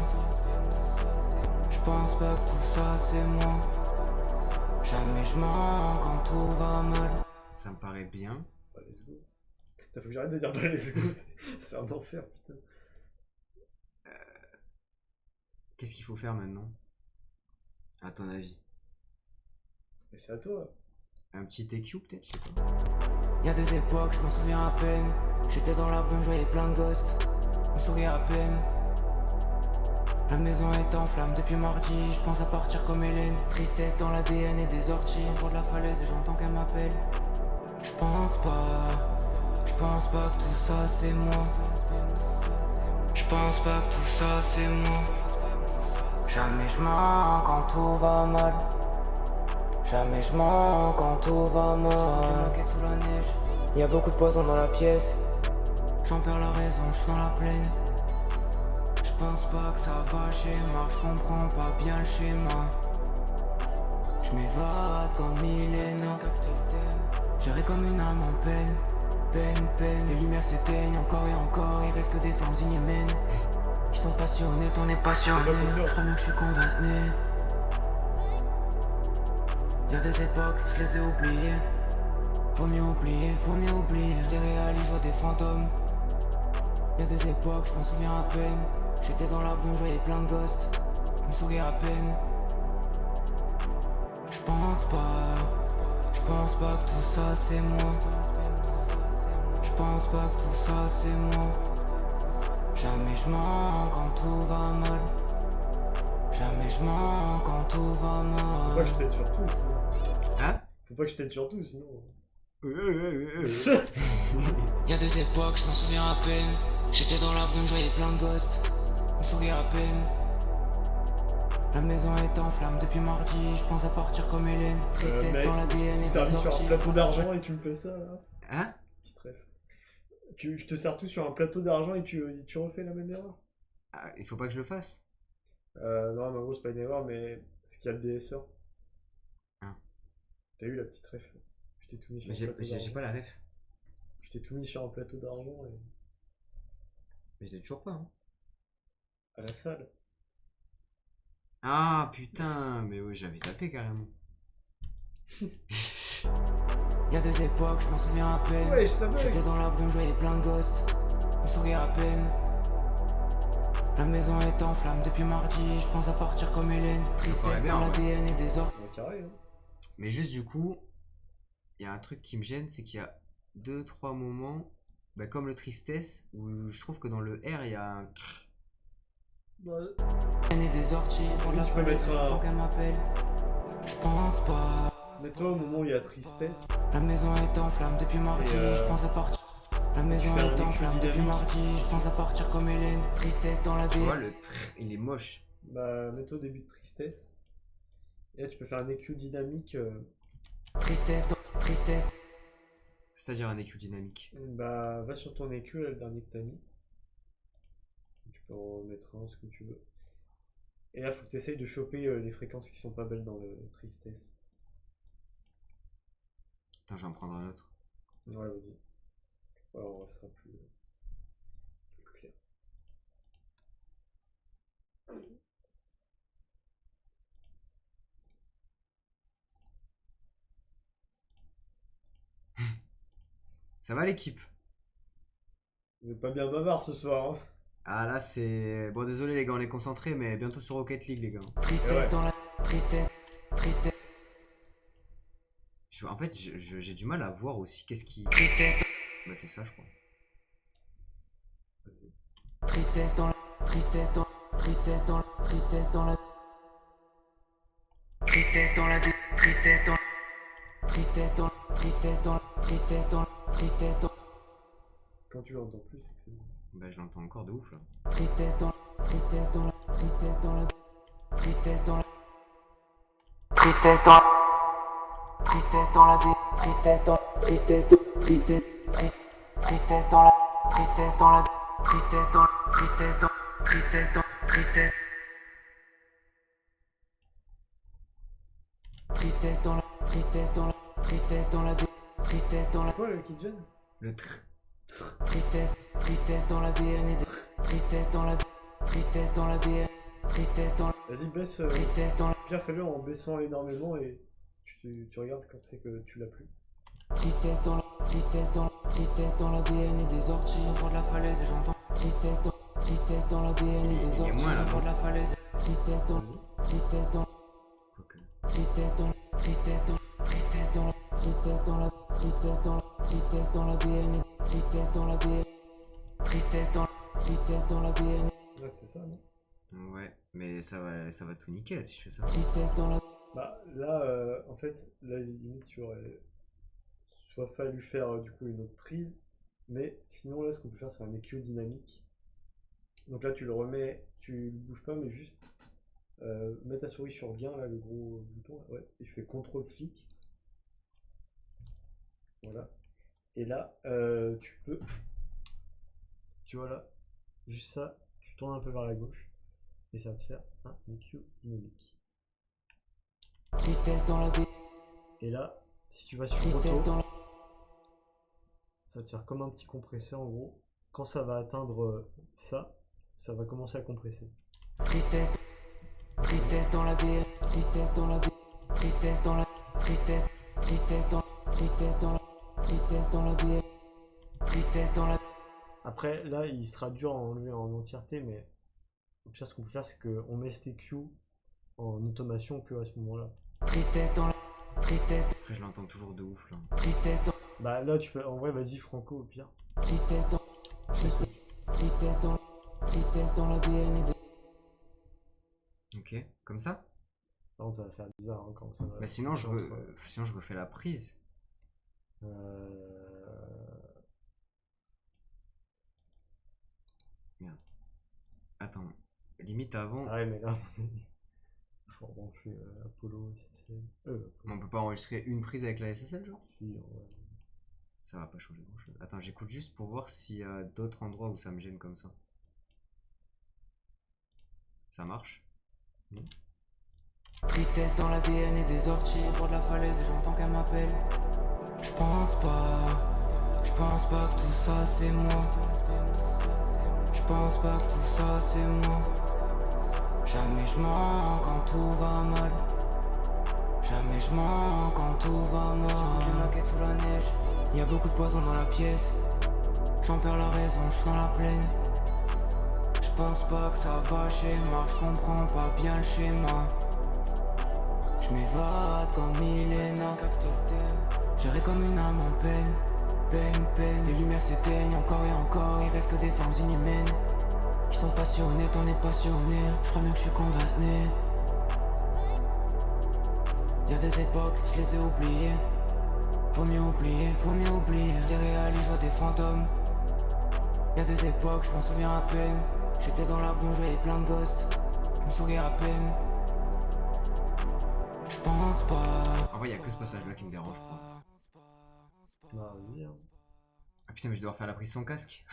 Je pense pas que tout ça c'est moi. Jamais je mens quand tout va mal. Ça me paraît bien. Bah, let's go. Faut que j'arrête de dire bah, let's go, c'est un enfer, putain. Qu'est-ce qu'il faut faire maintenant? À ton avis? Mais c'est à toi. Un petit EQ peut-être, je sais pas. Y'a des époques, je m'en souviens à peine. J'étais dans la brume, je voyais plein de ghosts. On sourit à peine. La maison est en flamme depuis mardi. Je pense à partir comme Hélène. Tristesse dans l'ADN et des orties. Au bord de la falaise et j'entends qu'elle m'appelle. Je pense pas que tout ça c'est moi. Je pense pas que tout ça c'est moi. Jamais je mens quand tout va mal. Jamais je mens quand tout va mal. Sous la neige. Y'a beaucoup de poison dans la pièce. J'en perds la raison, je suis dans la plaine. Je pense pas que ça va chez moi, je comprends pas bien le schéma. Je m'évade comme millénaire. J'irai comme une âme en peine. Peine. Les lumières s'éteignent encore et encore. Il reste que des formes inhumaines. Ils sont passionnés, on est passionné. Je crois bien que je suis condamné. Y'a des époques, je les ai oubliées. Faut mieux oublier. Je déréalise, je vois des fantômes. Y'a des époques, je m'en souviens à peine. J'étais dans la brume, je voyais plein de ghosts. Je me souris à peine. Je pense pas que tout ça c'est moi. Je pense pas que tout ça c'est moi. Jamais je mens quand tout va mal. Jamais je mens quand tout va Faut pas que je mal. t'aide sur tout, sinon. Hein? Faut pas que je t'aide sur tout, sinon. Y'a des époques, je m'en souviens à peine. J'étais dans la brume, je voyais plein de ghosts. On sourit à peine. La maison est en flamme depuis mardi. Je pense à partir comme Hélène. Tristesse Mec, dans l'ADN et Tu des servis sur un orties. plateau d'argent et tu me fais ça, là. Hein? Petite ref. Je te sers tout sur un plateau d'argent et tu refais la même erreur. Ah, il faut pas que je le fasse. Non, mais en gros, c'est pas une erreur, mais c'est qu'il y a le DSR. Ah. T'as eu la petite ref. Je t'ai tout mis sur Mais un plateau j'ai d'argent. pas la ref. Je t'ai tout mis sur un plateau d'argent et Mais je l'ai toujours pas. Hein. à la salle. Ah putain, mais ouais, j'avais zappé carrément. Y'a des époques, je m'en souviens à peine. Ouais, je savais. J'étais dans la brume, je voyais plein de ghosts. On sourit à peine. La maison est en flamme depuis mardi. Je pense à partir comme Hélène. Tristesse bien, dans ouais. l'ADN et des orties. Ouais, carré, hein. Mais juste du coup, il y a un truc qui me gêne, c'est qu'il y a 2-3 moments, bah, comme le tristesse, où je trouve que dans le R, il y a un... Ouais. Et des orties. Pour la Tu peux falaise, mettre un- j'entends qu'elle m'appelle. Je Je pense pas. Mets-toi au moment où il y a tristesse. La maison est en flamme depuis mardi, je pense à partir. La maison fais un est en écu flamme depuis dynamique. mardi, je pense à partir comme Hélène. Tristesse dans la Tu vois, DN. le il est moche. Bah, mets-toi au début de tristesse. Et là, tu peux faire un EQ dynamique. Tristesse dans. Tristesse. C'est-à-dire un écu dynamique. Bah, va sur ton EQ, là, le dernier que t'as mis. Tu peux en mettre un, ce que tu veux. Et là, faut que tu essayes de choper les fréquences qui sont pas belles dans le tristesse. Attends, je vais en prendre un autre. Ouais, vas-y. Alors, ça sera plus clair. Ça va l'équipe? On est pas bien bavard ce soir, hein. Ah là c'est... Bon désolé les gars, on est concentrés, mais bientôt sur Rocket League les gars. Tristesse Ouais. dans la. Tristesse. Tristesse. En fait j'ai du mal à voir aussi qu'est-ce qui... Tristesse. Bah c'est ça je crois. Tristesse dans la. Tristesse dans. Tristesse dans. Tristesse dans la. Tristesse dans la. Tristesse dans. Tristesse dans. Tristesse dans. Tristesse dans. Tristesse dans. Quand tu l'entends plus, c'est que c'est bon. Bah je l'entends encore de ouf là. Tristesse dans. Tristesse dans la. Tristesse dans la. Tristesse dans la. Tristesse dans. Tristesse dans la. Tristesse dans. Tristesse dans. Tristesse. Tristesse dans la. Tristesse dans la. Tristesse dans. Tristesse dans. Tristesse dans. Tristesse. Tristesse dans la. Tristesse dans la. Tristesse dans la. Tristesse dans la. C'est quoi le qui te gêne? Le tr... Tristesse. Tristesse dans l'ADN et tristesse dans la. Tristesse dans l'ADN. Tristesse dans la. Vas-y, baisse. Tristesse dans la. Pierre, fais-le en baissant énormément et tu regardes quand c'est que tu l'as plus. Tristesse dans la. Tristesse dans la. Tristesse dans l'ADN et des orties. Au bord de la falaise et j'entends. Tristesse dans. Tristesse dans l'ADN et des Il est orties. moins, là, Au bord de non la falaise. Tristesse dans. Vas-y. Tristesse dans. Quoique. Tristesse dans. Tristesse dans. Tristesse dans la. Tristesse dans la. Tristesse dans la. Tristesse dans l'ADN et tristesse dans l'ADN. Tristesse dans. Tristesse dans l'ADN. Ouais, c'était ça, non? Ouais, mais ça va tout niquer là si je fais ça. Tristesse dans la. Bah, là, en fait, là, limite, tu aurais soit fallu faire du coup une autre prise, mais sinon, là, ce qu'on peut faire, c'est un EQ dynamique. Donc là, tu le remets, tu le bouges pas, mais juste mets ta souris sur gain, là, le gros bouton, là, ouais, et tu fais CTRL-clic. Voilà. Et là, tu peux, tu vois là, juste ça, tu tournes un peu vers la gauche, et ça va te faire un EQ dynamique. Tristesse dans la. Et là, si tu vas sur Tristesse auto, dans la. ça va te faire comme un petit compresseur en gros. Quand ça va atteindre ça, ça va commencer à compresser. Tristesse. Tristesse dans l'ADN. Tristesse dans la. Tristesse dans la. Tristesse. Tristesse dans. Tristesse dans la. Tristesse dans l'ADN. Tristesse dans la. Après, là, il sera dur à enlever en entièreté, mais au pire, ce qu'on peut faire, c'est qu'on met cet EQ en automation que à ce moment-là. Tristesse dans la. Tristesse. Après je l'entends toujours de ouf là. Tristesse dans. Bah là, tu peux, en vrai, vas-y, Franco, au pire. Tristesse dans. Tristesse. Tristesse dans. Tristesse dans l'ADN et des. Ok, comme ça? Par contre, ça va faire bizarre hein, quand ça va. Bah sinon je entre- sinon je refais la prise. Attends, limite avant... Ah ouais, mais là, il faut rebrancher Apollo, SSL. On peut pas enregistrer une prise avec la SSL genre? Si, ouais. Ça va pas changer grand chose. Attends, j'écoute juste pour voir s'il y a d'autres endroits où ça me gêne comme ça. Ça marche? Tristesse dans l'ADN et des orties. Au bord de la falaise et j'entends qu'elle m'appelle. Je pense pas que tout ça c'est moi. Je pense pas que tout ça c'est moi. Jamais je mens quand tout va mal. Jamais je mens quand tout va mal. J'ai ma quête sous la neige. Y a beaucoup de poison dans la pièce. J'en perds la raison, je suis dans la plaine. Je pense pas que ça va chez moi. Je comprends pas bien le schéma. Je m'évade comme Milena. J'irai comme une âme en peine. Peine. Les lumières s'éteignent encore et encore. Il reste que des formes inhumaines qui sont passionnées, on est passionné. Je crois bien que je suis condamné. Y'a des époques, je les ai oubliées. Faut mieux oublier, faut mieux oublier. Je déréalise, je vois des fantômes. Y'a des époques, je m'en souviens à peine. J'étais dans la boue, j'avais plein de ghosts. Je me souviens à peine. Je pense pas. En vrai, y a que ce passage-là qui me dérange, je crois. Bah, vas-y, hein. Ah putain, mais je dois refaire la prise sans casque.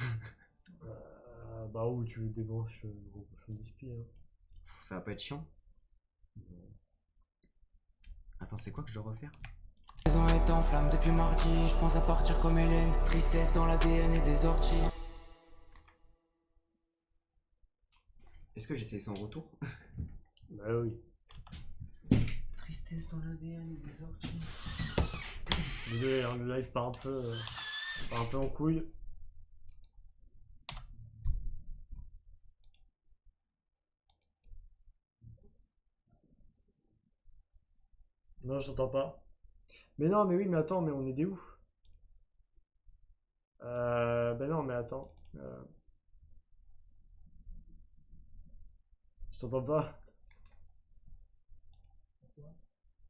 Bah, où tu débranches le bouchon du spi, hein. Ça va pas être chiant. Attends, c'est quoi que je dois refaire? La maison est en flamme depuis mardi. Je pense à partir comme Hélène. Tristesse dans l'ADN et des orties. Est-ce que j'essaye son retour? Bah oui. Tristesse dans l'ADN et des orties. Désolé, hein, le live part un peu en couille. Non, je t'entends pas. Mais non, mais oui, mais attends, mais on est des où? Ben non, mais attends. Je t'entends pas.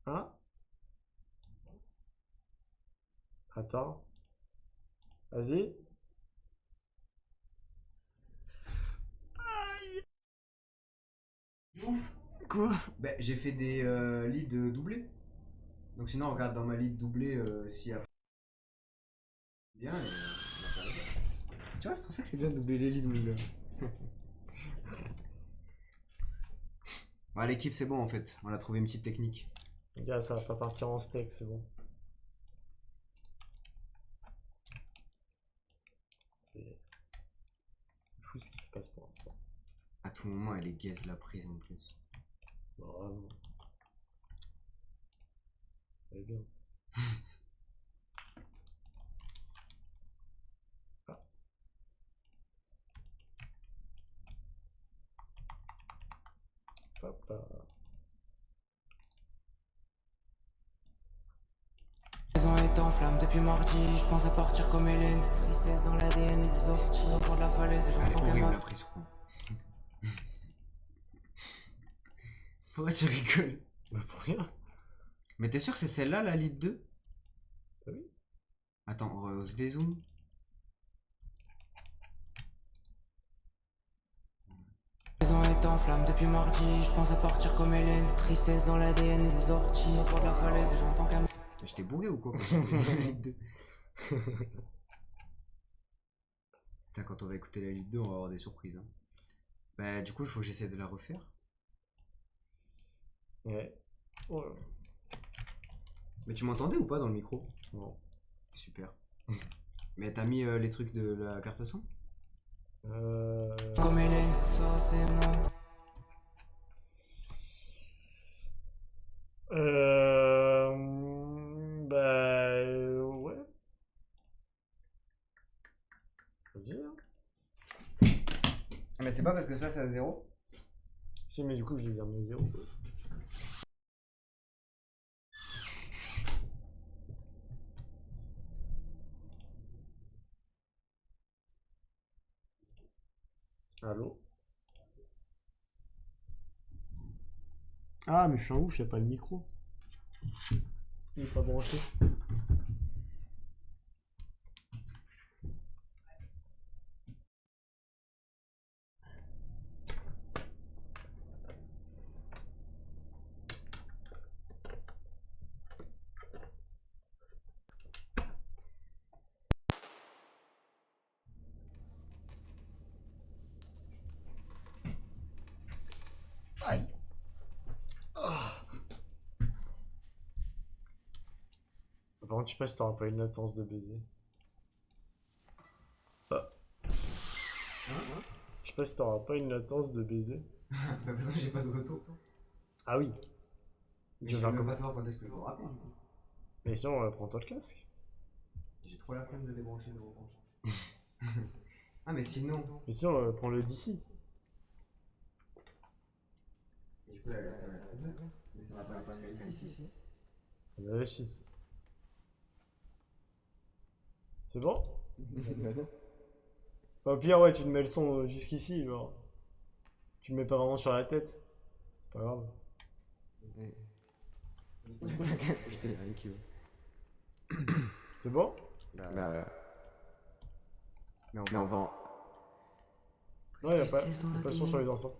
Hein? Attends. Vas-y. Ouf! Quoi? Bah, j'ai fait des leads doublés. Donc sinon, on regarde dans ma lead doublée s'il y a bien. Et, on va faire le gars. Tu vois, c'est pour ça que c'est bien de doubler les leads, mon gars. Ouais, l'équipe, c'est bon en fait. On a trouvé une petite technique. Les gars, ça va pas partir en steak, c'est bon. C'est fou ce qui se passe pour l'instant. À tout moment, elle est gaze la prise en plus. Vraiment. Elle est bien. Ah. Papa. La maison est en flamme depuis mardi. Je pense à partir comme Hélène. Tristesse dans l'ADN et des orties. Au bord de la falaise et Elle est j'entends qu'elle horrible la m'a. prise, je crois. Pourquoi tu rigoles? Bah pour rien. Mais t'es sûr que c'est celle-là, la lead 2? Bah oui. Attends, on se dézoome. La maison est en flamme depuis mardi. Je pense à partir comme Hélène. Tristesse dans l'ADN et des orties. Au bord de la falaise et j'entends qu'elle m'a. Je t'ai bourré ou quoi quand j'ai écouté la lead 2? Putain, quand on va écouter la lead 2, on va avoir des surprises. Hein. Bah, du coup, il faut que j'essaie de la refaire. Ouais. Oh là. Mais tu m'entendais ou pas dans le micro? Non. Super. Mais t'as mis les trucs de la carte son? Comme Hélène, ça c'est moi. Ouais. Vas-y, hein. Mais c'est pas parce que ça, c'est à 0? Si, mais du coup, je les ai remis à 0. Allô? Ah, mais je suis un ouf, y a pas le micro. Il est pas branché. Aïe. Ah. Par contre, je sais pas si t'auras pas une latence de baiser. Je sais pas si t'auras pas une latence de baiser. Bah, parce que j'ai pas de retour. Ah oui. Mais Tu je veux vais faire même comment? pas savoir quand est-ce que je me rappelle du coup. Mais sinon, prends-toi le casque. J'ai trop la flemme de débrancher le rebrancher. Ah, mais sinon. Mais sinon, prends-le d'ici. Et du coup, là, ça va être bien. Mais ça va pas jusqu'à ici. Bah, si. C'est bon? Bah non. Bah, au pire, ouais, tu te mets le son jusqu'ici, genre. Tu le mets pas vraiment sur la tête. C'est pas grave. Putain, y'a rien qui veut. C'est bon? Bah. Mais on va en. Non, y'a pas de son sur les dansants.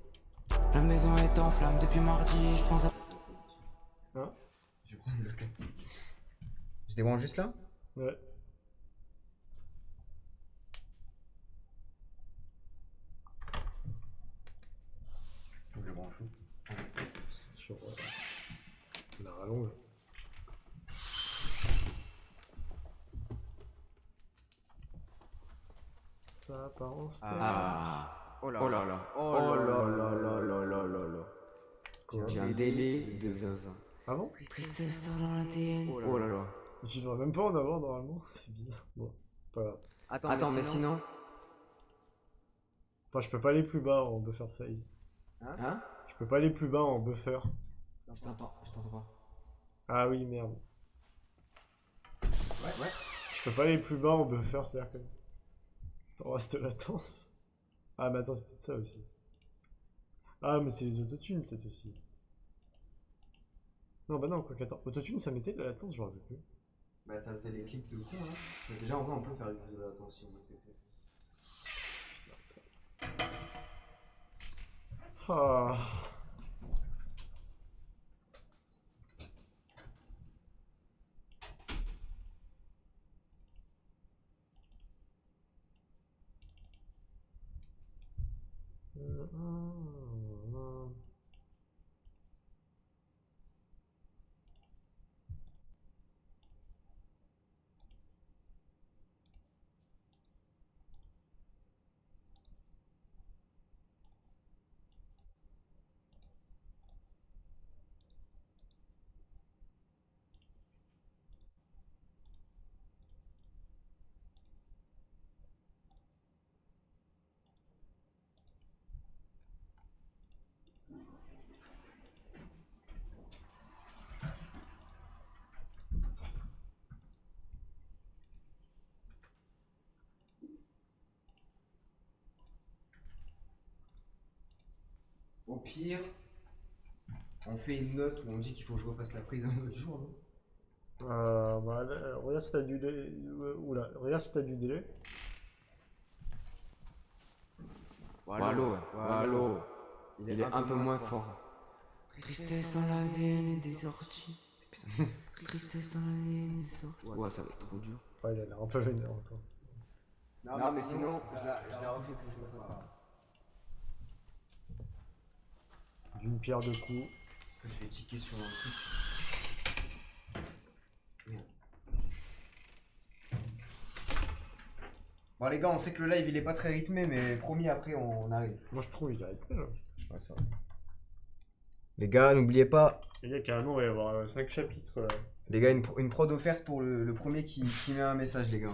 La maison est en flammes depuis mardi, je pense à... Hein? Je vais prendre le casque. Je débranche juste là? Ouais. Faut que je le branche où? Sur la rallonge. Ça apparence. Ah. Oh là là. Oh là là là là là là là. J'ai un délai de zinzin. Ah bon? Tristesse dans l'ADN. Oh là là. Mais tu devrais même pas en avoir normalement, c'est bizarre. Bon, pas grave. Attends, mais sinon. Enfin, je peux pas aller plus bas en buffer size. Hein? Je peux pas aller plus bas en buffer. Je t'entends pas. Ah oui, merde. Ouais. Je peux pas aller plus bas en buffer, c'est-à-dire que. T'en reste latence. Ah, mais attends, c'est peut-être ça aussi. Ah, mais c'est les autotunes peut-être aussi. Non, bah non, quoi qu'attends. Autotune, ça mettait de la latence, je me rappelle plus. Bah ça faisait des clips de con hein. Mais déjà en vrai on peut faire plus de l'attention. Ah. Au pire, on fait une note où on dit qu'il faut que je refasse la prise un autre jour, non? Bah, regarde si t'as du délai. Oula, regarde si t'as du délai. Wallo. Il est un peu moins fort. Tristesse dans l'ADN et des sorties. Putain. Tristesse dans l'ADN et des sorties. Ouais, ça va être trop dur. Ouais, il a l'air un peu vénère encore. Non, mais sinon, je la refais plus, je le ferai pas. D'une pierre deux coups. Parce que je vais ticker sur un truc. Merde. Bon les gars, on sait que le live il est pas très rythmé, mais promis après on arrive. Moi je trouve qu'il a rythmé là. Ouais, c'est vrai. Les gars, n'oubliez pas. Les gars, carrément, il va y avoir 5 chapitres là. Les gars, une prod offerte pour le premier qui met un message, les gars.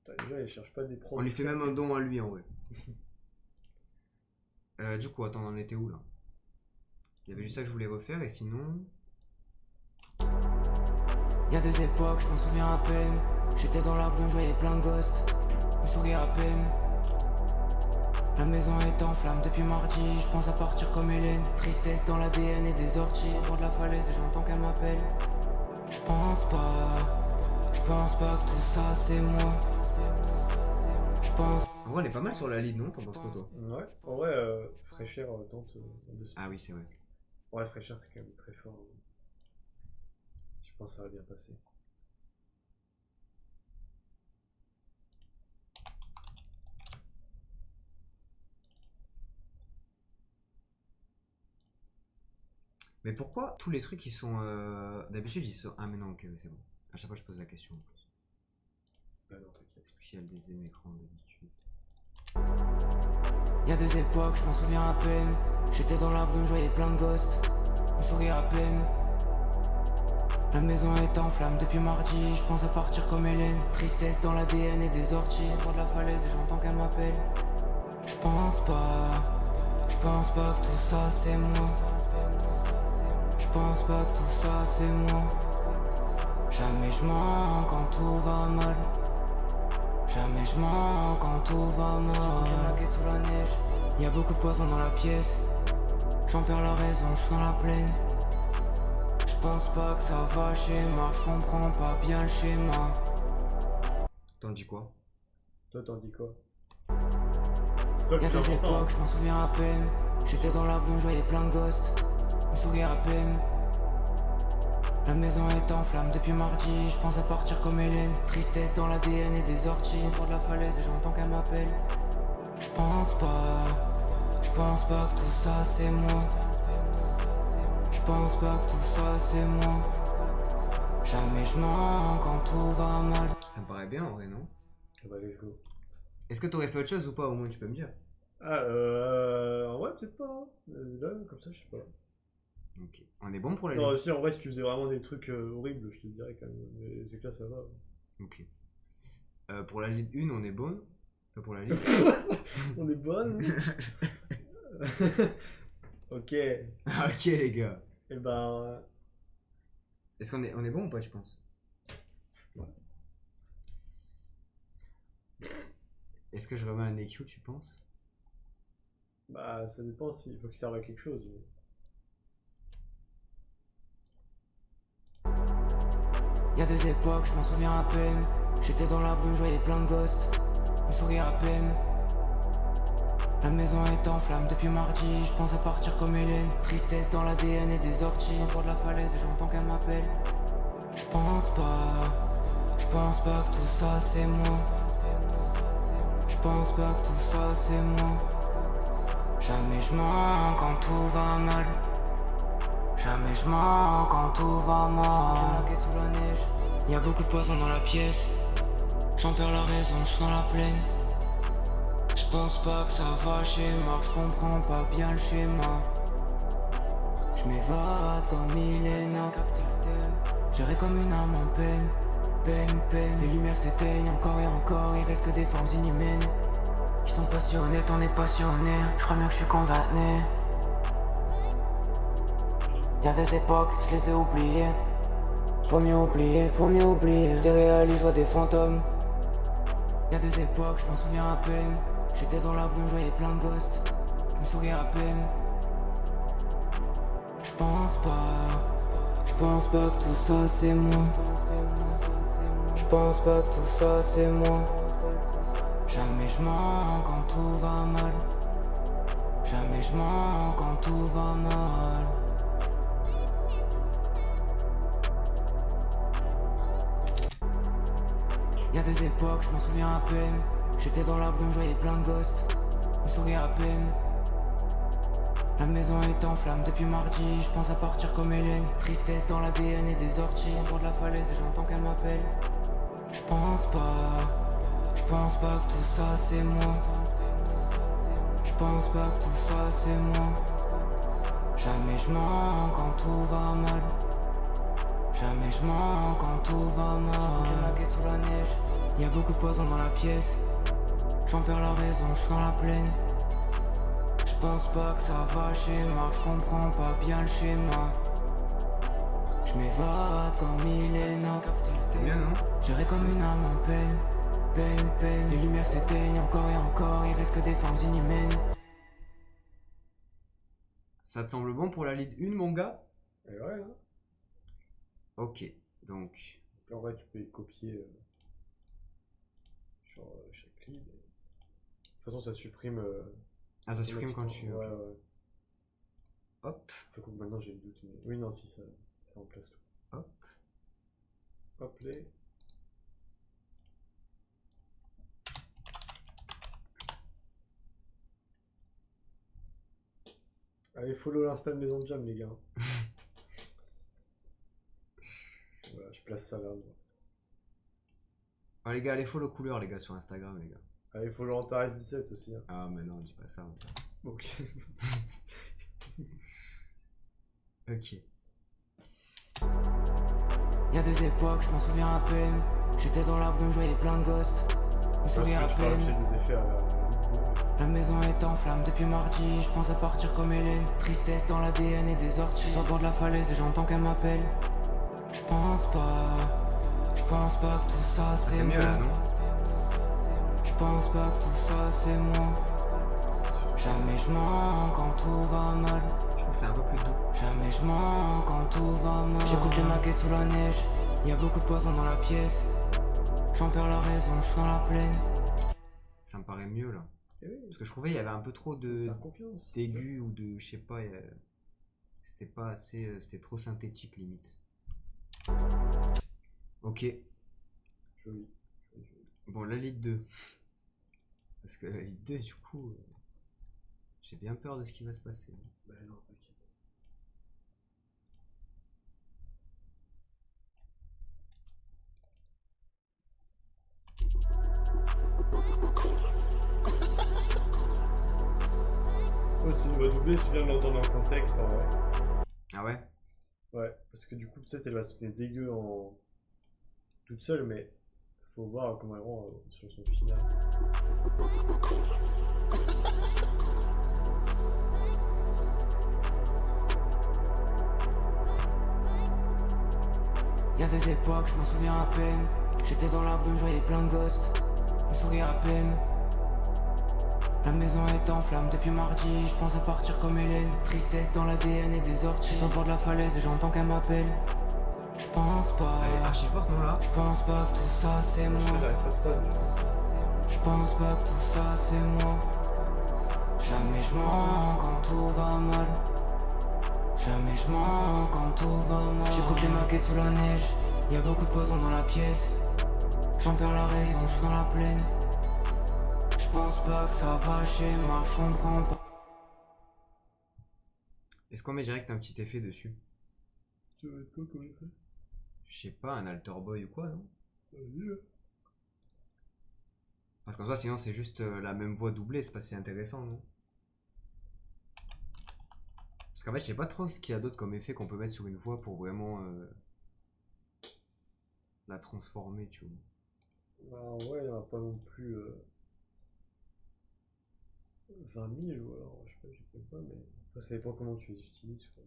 Putain, déjà, il cherche pas des pros. On lui fait même un don à lui en vrai. Du coup, attends, on en était où là? Il y avait juste ça que je voulais refaire et sinon. Y'a des époques, je m'en souviens à peine. J'étais dans la brume, je voyais plein de ghosts. Me souriais à peine. La maison est en flammes depuis mardi. Je pense à partir comme Hélène. Tristesse dans l'ADN et des orties. Au bord de la falaise et j'entends qu'elle m'appelle. Je pense pas que tout ça c'est moi. Je pense. En vrai, on est pas mal sur la lead, non? T'en penses quoi, toi? Ouais, en vrai, Fraîcheur tente en 2 Ah oui, c'est vrai. Ouais, Fraîcheur c'est quand même très fort. Je pense que ça va bien passer. Mais pourquoi tous les trucs ils sont. D'habitude ils sont. Ah, mais non, ok, c'est bon. À chaque fois je pose la question en plus. Bah non, t'inquiète. Spécial des écrans d'habitude. Y'a des époques, je m'en souviens à peine. J'étais dans la brume, je voyais plein de ghosts. Me souriais à peine. La maison est en flammes depuis mardi. Je pense à partir comme Hélène. Tristesse dans l'ADN et des orties. Au bord de la falaise et j'entends qu'elle m'appelle. Je pense pas que tout ça c'est moi. Je pense pas que tout ça c'est moi. Jamais je mens quand tout va mal. Jamais je mens quand tout va mal. J'écoute les maquettes sous la neige. Y'a beaucoup de poissons dans la pièce. J'en perds la raison, je suis dans la plaine. Je pense pas que ça va schéma, je comprends pas bien le schéma. T'en dis quoi? Toi, t'en dis quoi? C'est toi le Y'a plus des important. époques, je m'en souviens à peine. J'étais dans la brume, je voyais plein de ghosts. On souriait à peine. La maison est en flammes depuis mardi, je pense à partir comme Hélène. Tristesse dans l'ADN et des orties. Au bord de la falaise et j'entends qu'elle m'appelle. Je pense pas que tout ça c'est moi. Je pense pas que tout ça c'est moi. Jamais je mens quand tout va mal. Ça me paraît bien en vrai, non? Ah bah, let's go. Est-ce que t'aurais fait autre chose ou pas? Au moins, tu peux me dire. Ah, en vrai, peut-être pas. Hein. Là, comme ça, je sais pas. Ok. On est bon pour la Non, ligne? si, en vrai, si tu faisais vraiment des trucs horribles, je te dirais quand même. Mais c'est que là, ça va. Ok. Pour la ligne 1, on est bon? Pas pour la ligne. On est bonne. Ok. Ah, ok, les gars. Et ben. Est-ce qu'on est, on est bon ou pas, tu penses? Ouais. Est-ce que je remets un EQ, tu penses? Bah, ça dépend s'il faut qu'il serve à quelque chose. Y'a des époques, je m'en souviens à peine. J'étais dans la brume, je voyais plein de ghosts. On souriait à peine. La maison est en flammes depuis mardi, je pense à partir comme Hélène. Tristesse dans l'ADN et des orties. Au bord de la falaise et j'entends qu'elle m'appelle. Je pense pas que tout ça c'est moi. Je pense pas que tout ça c'est moi. Jamais je mens quand tout va mal. Jamais je mens quand tout va mal. Je m'enquête sous la neige. Y'a beaucoup de poison dans la pièce. J'en perds la raison, je suis dans la plaine. Je pense pas que ça va schéma, je comprends pas bien le schéma. Je m'évade comme Milena. J'irai comme une âme en peine. Peine. Les lumières s'éteignent encore et encore. Il reste que des formes inhumaines. Ils sont passionnés, on est passionnés. Je crois bien que je suis condamné. Y'a des époques, je les ai oubliées. Faut mieux oublier. Je déréalise, je vois des fantômes. Y'a des époques, je m'en souviens à peine. J'étais dans la brume, je voyais plein de ghosts. Je me souriais à peine. Je pense pas que tout ça c'est moi. Je pense pas que tout ça c'est moi. Jamais je mens quand tout va mal. Jamais je mens quand tout va mal. Y'a des époques, je m'en souviens à peine. J'étais dans la brume, je voyais plein de ghosts. Je me souriais à peine. La maison est en flammes depuis mardi, je pense à partir comme Hélène. Tristesse dans l'ADN et des orties. Au bord de la falaise et j'entends qu'elle m'appelle. Je pense pas que tout ça c'est moi. Je pense pas que tout ça c'est moi. Jamais je mens quand tout va mal. Jamais je mens quand tout va mal. Je m'enquête sous la neige. Y'a beaucoup de poison dans la pièce. J'en perds la raison, je suis dans la plaine. Je pense pas que ça va schéma, je comprends pas bien le schéma. Je m'évade comme Milena. C'est bien, non? J'irai comme une âme en peine. Peine. Les lumières s'éteignent encore et encore. Il reste que des formes inhumaines. Ça te semble bon pour la lead 1, mon gars? Et ouais, hein. Ok, donc... Puis en vrai, tu peux y copier sur chaque lead. De toute façon, ça supprime. Ah, ça supprime quand tu... Ouais, ok. ouais. Hop, Faut que maintenant j'ai le doute. Mais... Oui, non, si, ça remplace tout. hop. Hop, les. Allez, follow l'insta de Maison de Jam, les gars. Voilà, je place ça là. Moi. Oh, les gars, allez follow couleur, les gars, sur Instagram, les gars. Allez, follow Antares 17 aussi. Hein. Ah, mais non, dis pas ça. Ok. Ok. Y'a des époques, je m'en souviens à peine. J'étais dans la brume, je voyais plein de ghosts. Je me souviens à Tu peux rajouter peine. des effets à la. La maison est en flammes depuis mardi, je pense à partir comme Hélène. Tristesse dans l'ADN et des orties. Sur le bord de la falaise et j'entends qu'elle m'appelle. Je pense pas que tout ça c'est C'est moi. mieux là, non? Je pense pas que tout ça c'est moi. Jamais je mens quand tout va mal. trouve que c'est un peu plus doux. Jamais je mens quand tout va mal. J'écoute les maquettes sous la neige. Y'a beaucoup de poison dans la pièce. J'en perds la raison, je suis dans la plaine. Ça me paraît mieux là. Eh oui, Parce que je trouvais il y avait un peu trop de faire confiance. d'aigus ou de. Je sais pas. C'était pas assez. C'était trop synthétique limite. Ok. Joli. Bon, la lead 2. Parce que la lead 2, du coup. J'ai bien peur de ce qui va se passer. Bah non, t'inquiète. Oh, c'est une voix doublée, c'est bien de l'entendre en contexte en vrai. Ah ouais? Ouais, parce que du coup, peut-être elle va sonner dégueu en toute seule, mais faut voir comment elle rend sur son final. Y'a des époques, je m'en souviens à peine. J'étais dans la brume, je voyais plein de ghosts. On sourit à peine. La maison est en flammes depuis mardi, je pense à partir comme Hélène. Tristesse dans l'ADN et des orties. Je suis au bord de la falaise et j'entends qu'elle m'appelle. Je pense pas. Elle est archi forte, non là? Je pense pas que tout ça c'est moi. J'arrive pas ça. Je pense pas que tout ça c'est moi. Jamais je mens quand tout va mal. Jamais je mens quand tout va mal. J'écoute les maquettes sous la neige. Y'a beaucoup de poison dans la pièce. J'en perds la raison, je suis dans la plaine. Je pense pas que ça va chez moi, je comprends pas. Est-ce qu'on met direct un petit effet dessus? Tu veux être quoi comme effet? Je sais pas, un alter boy ou quoi, non? Vas-y. Parce qu'en soi, sinon, c'est juste la même voix doublée, c'est pas si intéressant, non? Parce qu'en fait, je sais pas trop ce qu'il y a d'autre comme effet qu'on peut mettre sur une voix pour vraiment la transformer, tu vois. Bah, en vrai, il n'y en a pas non plus 20 000 ou alors, je sais pas, je sais pas, mais après, ça dépend comment tu les utilises, quoi.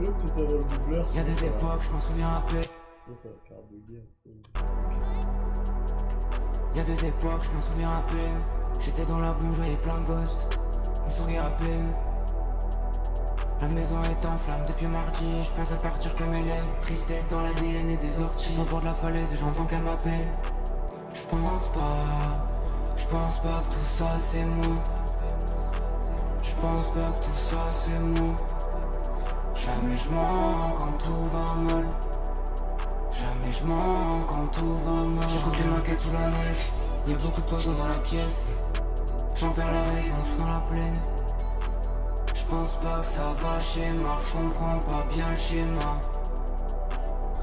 Là, peut-être avoir le doubleur. Y'a des époques, je m'en souviens à peine. Ça va faire bugger un peu. Y'a des époques, je m'en souviens à peine. J'étais dans la brume, je voyais plein de ghosts. On sourit à peine. La maison est en flammes depuis mardi, je pense à partir comme Hélène. Tristesse dans l'ADN et des orties. Je suis au bord de la falaise et j'entends qu'elle m'appelle. Je pense pas que tout ça c'est moi. Je pense pas que tout ça c'est moi. Jamais je mens quand tout va mal. Jamais je mens quand tout va mal. J'écoute les maquettes sous la neige. Y'a beaucoup de poison dans la pièce. J'en perds la raison, je suis dans la plaine. Je pense pas que ça va chez moi, je comprends pas bien le schéma.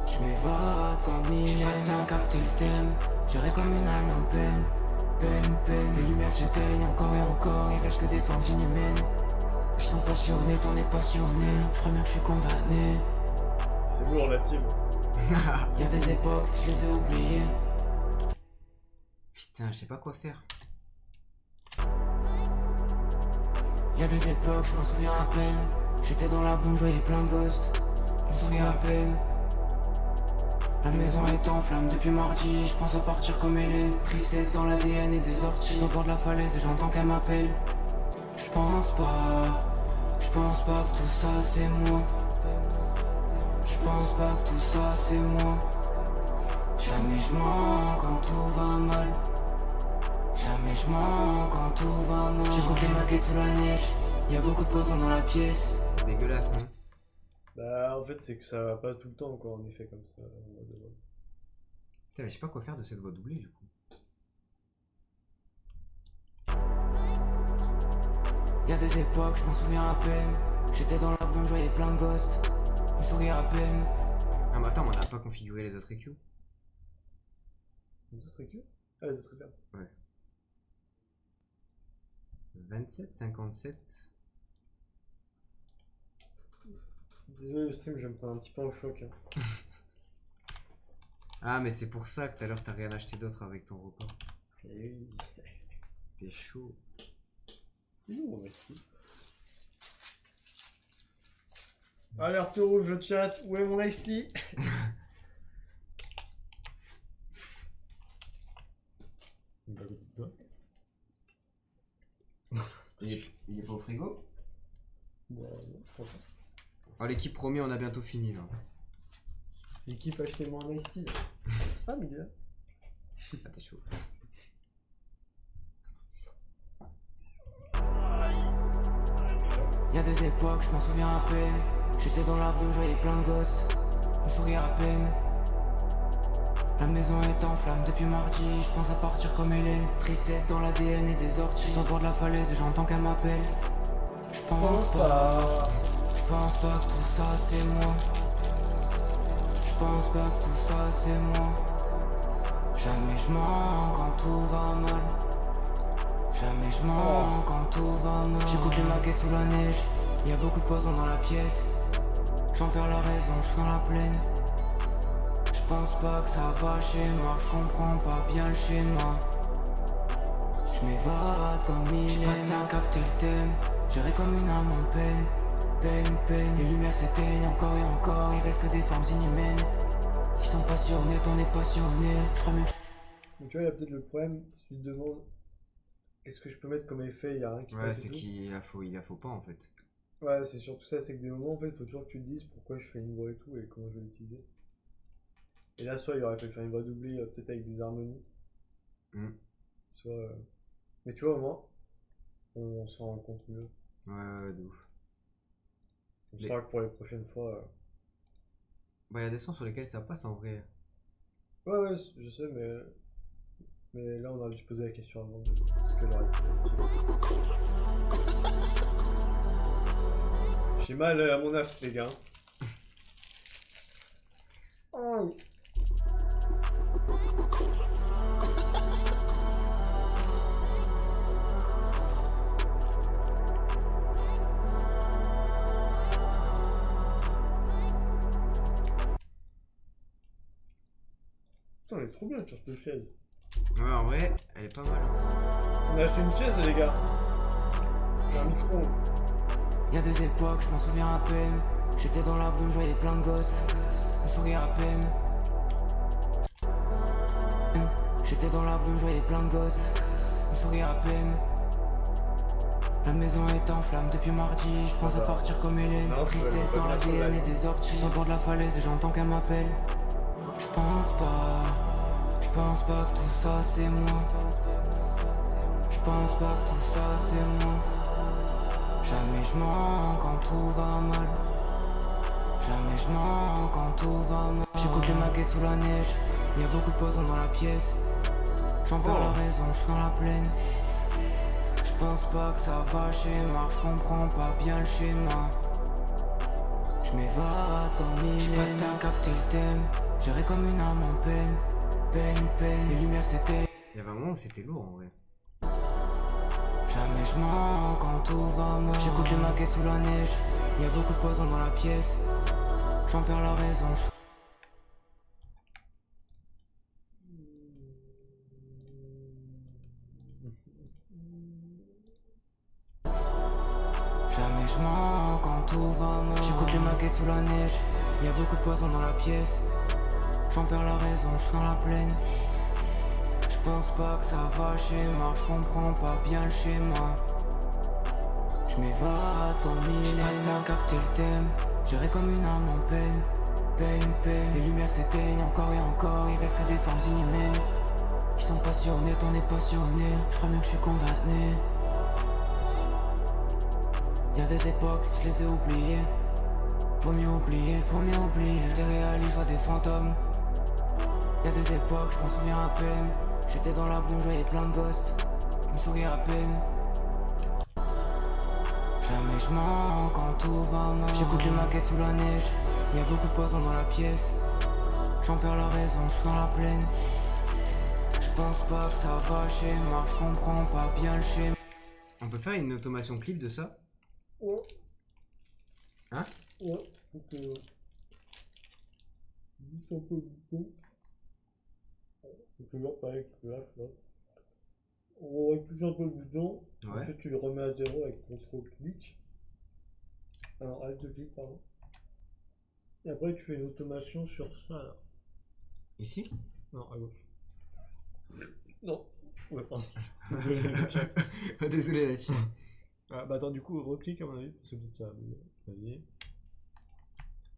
Je m'évade comme une haine, capter le thème. J'irai comme une âme en peine. Peine, les lumières s'éteignent encore et encore. Il reste que des formes inhumaines. Je sens passionné, t'en es passionné. Je crois bien que je suis condamné. C'est lourd la team. Y'a des époques, je les ai oubliées. Putain, je sais pas quoi faire. Y'a des époques, je m'en souviens à peine. J'étais dans la brume, je voyais plein de ghosts. On sourit à peine. La maison est en flammes depuis mardi, je pense à partir comme Hélène. Tristesse dans l'ADN et des orties. Je suis au bord de la falaise et j'entends qu'elle m'appelle. Je pense pas que tout ça c'est moi. Je pense pas que tout ça c'est moi. Jamais je mens quand tout va mal. Jamais je mens quand tout va mal. J'écoute les maquettes sous la neige. Y'a beaucoup de poison dans la pièce. C'est dégueulasse, non? Bah, en fait, c'est que ça va pas tout le temps, quoi, en effet, comme ça. Putain, mais je sais pas quoi faire de cette voix doublée, du coup. Y'a des époques, je m'en souviens à peine. J'étais dans la brume, je voyais plein de ghosts. On sourit à peine. Ah, mais attends, on n'a pas configuré les autres EQ. Les autres équipes? Ah, les autres équipes. Ouais. 27, 57. Désolé, le stream, je vais me prendre un petit peu en choc. Hein. Ah, mais c'est pour ça que tout à l'heure t'as rien acheté d'autre avec ton repas. Et oui. T'es chaud. Il est où mon esprit? Alerte rouge, le chat, où est mon iced tea? Il est pas au frigo. Bon, non, je pense pas. Oh, l'équipe promis, on a bientôt fini là. L'équipe achetez-moi un Ice Tea. Ah, mais bien. Ah, t'es chaud. Y'a des époques, je m'en souviens à peine. J'étais dans la rue, je voyais plein de ghosts. On sourire à peine. La maison est en flammes depuis mardi. Je pense à partir comme Hélène. Tristesse dans l'ADN et des orties. Je suis au bord de la falaise et j'entends qu'elle m'appelle. Je pense pas. Je pense pas que tout ça c'est moi. Je pense pas que tout ça c'est moi. Jamais je mens quand tout va mal. Jamais je mens quand tout va mal. J'écoute les maquettes sous la neige. Y'a beaucoup de poison dans la pièce. J'en perds la raison, je suis dans la plaine. Je pense pas que ça va chez moi. Je comprends pas bien le schéma. Je m'évade comme il est. J'passe à capter le thème. J'irai comme une âme en peine. Peine. Les lumières s'éteignent encore et encore. Il reste que des formes inhumaines. Ils sont passionnés, on est passionnés. Je crois mieux que Mais tu vois, il y a peut-être le problème, si tu te demandes qu'est-ce que je peux mettre comme effet, il y a rien qui Ouais, passe et c'est tout. qu'il la faut pas en fait. Ouais, c'est surtout ça, c'est que des moments, en fait, il faut toujours que tu te dises pourquoi je fais une voix et tout et comment je vais l'utiliser. Et là, soit il aurait fallu faire une voix doublée, peut-être avec des harmonies. Soit. Mais tu vois, au moins, on s'en rend compte mieux. Ouais, de ouf. On Mais- saura que pour les prochaines fois. Bah, y a des sons sur lesquels ça passe en vrai. Ouais, je sais, mais là, on a dû se poser la question avant de ce que j'aurais fait. J'ai mal à mon af, les gars. Oh. Putain, elle est trop bien sur cette chaise. Ouais, en vrai, elle est pas mal. On a acheté une chaise, les gars. Et un micro. Y'a des époques, je m'en souviens à peine. J'étais dans la brume, je voyais plein de ghosts. On sourire à peine. J'étais dans la brume, je voyais plein de ghosts. On sourire à peine. La maison est en flammes depuis mardi. Je pense à partir comme Hélène. Non, Tristesse dans l'ADN et des orties. Je suis au bord de la falaise et j'entends qu'elle m'appelle. Je pense pas que tout ça c'est moi. Je pense pas que tout ça c'est moi. Jamais je mens quand tout va mal. Jamais je mens quand tout va mal. J'écoute les maquettes sous la neige. Y'a beaucoup de poison dans la pièce. J'en perds la raison, je suis dans la plaine. Je pense pas que ça va chez moi. Je comprends pas bien le schéma. Je m'évade comme il est. J'passe à capter le thème. J'irai comme une âme en peine. Peine. Les lumières s'éteignent. Il y avait un moment où c'était lourd en vrai. Jamais je mens quand tout va mal. J'écoute les maquettes sous la neige. Y'a beaucoup de poison dans la pièce. J'en perds la raison. Jamais je mens quand tout va mal. J'écoute les maquettes sous la neige. Y'a beaucoup de poison dans la pièce. J'en perds la raison, je suis dans la plaine. Je pense pas que ça va chez moi. Je comprends pas bien le schéma. Je m'évade comme il est. J'passe à capter le thème. J'irai comme une âme en peine. Peine. Les lumières s'éteignent encore et encore. Il reste que des formes inhumaines. Ils sont passionnés, on est passionnés. Je crois mieux que je suis condamné. Y'a des époques, je les ai oubliées. Faut mieux oublier. Je déréalise, je vois des fantômes. Y'a des époques, je m'en souviens à peine. J'étais dans la brume, je voyais plein de ghosts. Je me sourire à peine. Jamais je mens quand tout va mal. J'écoute les maquettes sous la neige. Y'a beaucoup de poison dans la pièce. J'en perds la raison, je suis dans la plaine. Je pense pas que ça va chez moi. Je comprends pas bien le schéma. On peut faire une automation clip de ça? Ouais. Hein? Ouais. Donc, juste un peu le bouton. C'est toujours pareil que là. On va toucher un peu le bouton. Ouais. Ensuite, tu le remets à zéro avec CTRL-clic. Alors, avec le clic, pardon. Et après, tu fais une automation sur ça là. Ici? Non, à gauche. Non. Ouais, pardon. Désolé, le chat. Désolé la team. Ah, bah attends, du coup, reclique à mon avis, parce que peut-être ça. Vas-y.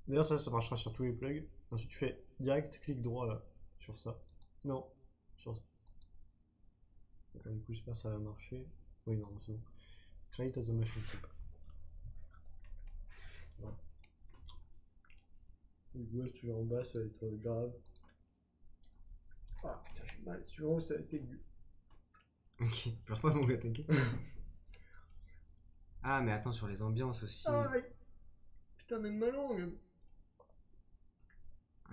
D'ailleurs, ça marchera sur tous les plugs. Ensuite, tu fais direct clic droit là, sur ça. Non, sur ça. D'accord, du coup, j'espère que ça va marcher. Oui, non, c'est bon. Create automation type. Voilà. Du coup, si tu veux en bas, ça va être grave. Ah putain, j'ai mal. Si tu veux en haut, ça va être aigu. Ok, pleure pas mon gars, t'inquiète. Ah, mais attends, sur les ambiances aussi. Aïe! Putain, même ma langue!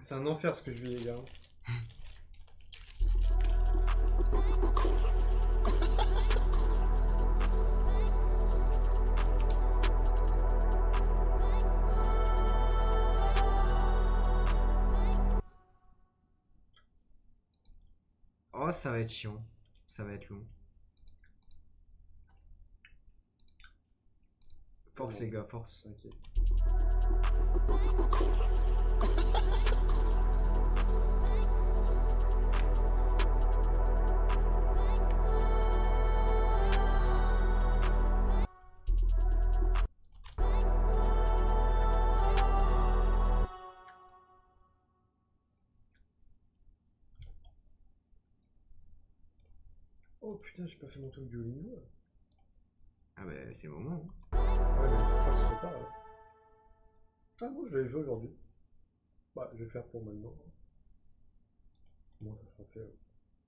C'est un enfer ce que je vis, les gars. Oh, ça va être chiant. Ça va être long. Force, Bon. les gars, force. T'inquiète. Oh putain, j'ai pas fait mon truc du Duolingo là. Ah, bah, c'est le moment. Ouais, mais je crois que c'est trop tard là. Ah bon, je l'avais fait aujourd'hui. Bah, je vais le faire pour maintenant. Moi, ça sera fait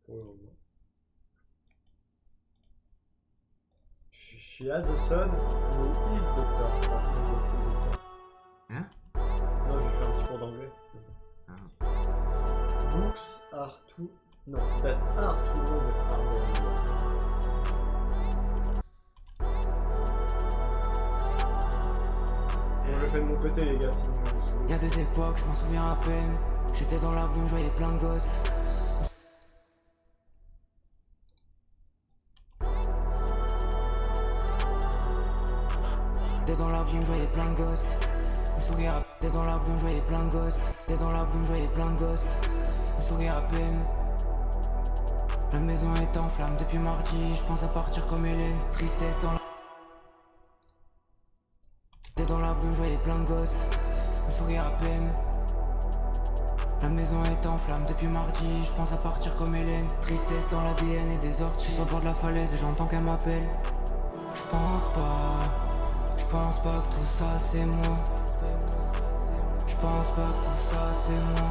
pour le lendemain. She has the sun who is doctor. Ah, is doctor. Hein? Non, je fais un petit cours d'anglais. Ah. Books are too. Non, that's are too long. Bon, je fais de mon côté, les gars, sinon je me souviens. Y'a des époques, je m'en souviens à peine. J'étais dans la brume, je voyais plein de ghosts. T'es dans la brume, je voyais plein de ghosts. Me sourire à... T'es dans la brume, je voyais plein de ghosts. T'es dans la brume, je voyais plein de ghosts. Me sourire à peine. La maison est en flammes depuis mardi, je pense à partir comme Hélène. Tristesse dans la... T'es dans la brume, je voyais plein de ghosts. Me sourire à peine. La maison est en flammes depuis mardi, je pense à partir comme Hélène. Tristesse dans l'ADN et des orties. Je suis au bord de la falaise et j'entends qu'elle m'appelle. Je pense pas que tout ça c'est moi. Je pense pas que tout ça c'est moi.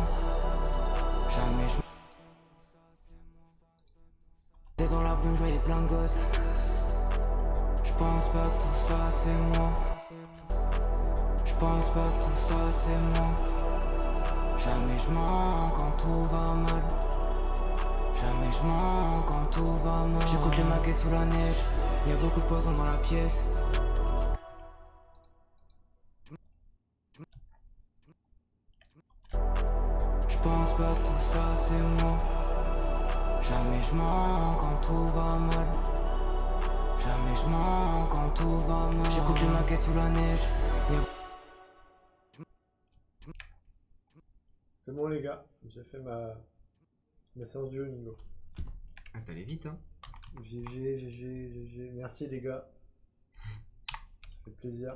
Jamais je... T'es dans la brume, je voyais plein de ghosts. Je pense pas que tout ça c'est moi. Je pense pas que tout ça c'est moi. Jamais je mens quand tout va mal. Jamais je mens quand tout va mal. J'écoute les maquettes sous la neige. Y'a beaucoup de poison dans la pièce. Je pense pas que tout ça c'est moi. Jamais je mens quand tout va mal. Jamais je mens quand tout va mal. J'écoute les maquettes sous la neige. C'est bon, les gars, j'ai fait ma séance du Duolingo. Ah, t'allais vite, hein. GG. Merci, les gars. Ça fait plaisir.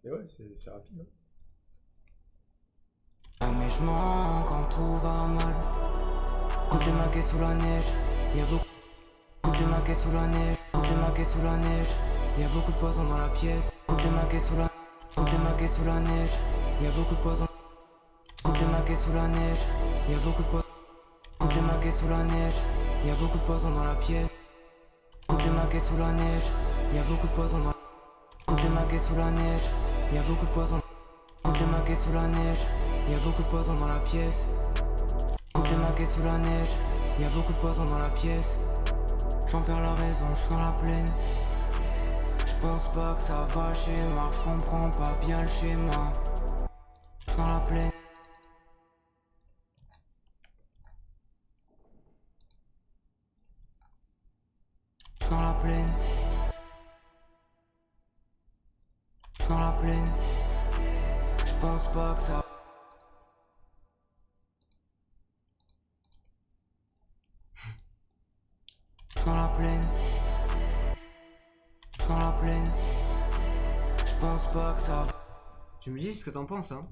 Et ouais, c'est rapide. Hein. Jamais je mens quand tout va mal. Écoute les maquettes sous la neige. Y'a beaucoup. Écoute les maquettes sous la neige. Écoute les maquettes sous la neige. Y'a beaucoup de poison dans la pièce. Écoute les maquettes sous la. Écoute les maquettes sous la neige. Y'a beaucoup de poison. Écoute les maquettes sous la neige. Y'a beaucoup de poison. Écoute les maquettes sous la neige. Y'a beaucoup de poison dans la pièce. Écoute les maquettes sous la neige. Y'a beaucoup de poison dans. Écoute les maquettes sous la neige. Y'a beaucoup de poison. Écoute les maquettes sous la neige. Y'a beaucoup de poison dans la pièce. Écoute les maquettes sous la neige. Y'a beaucoup de poison dans la pièce. J'en perds la raison, je suis dans la plaine. Je pense pas que ça va schéma. Je comprends pas bien le schéma. Je suis dans la plaine. Je suis dans la plaine. Je suis dans la plaine. Je pense pas que ça. Je suis dans la plaine. ça va. Tu me dis ce que t'en penses, hein.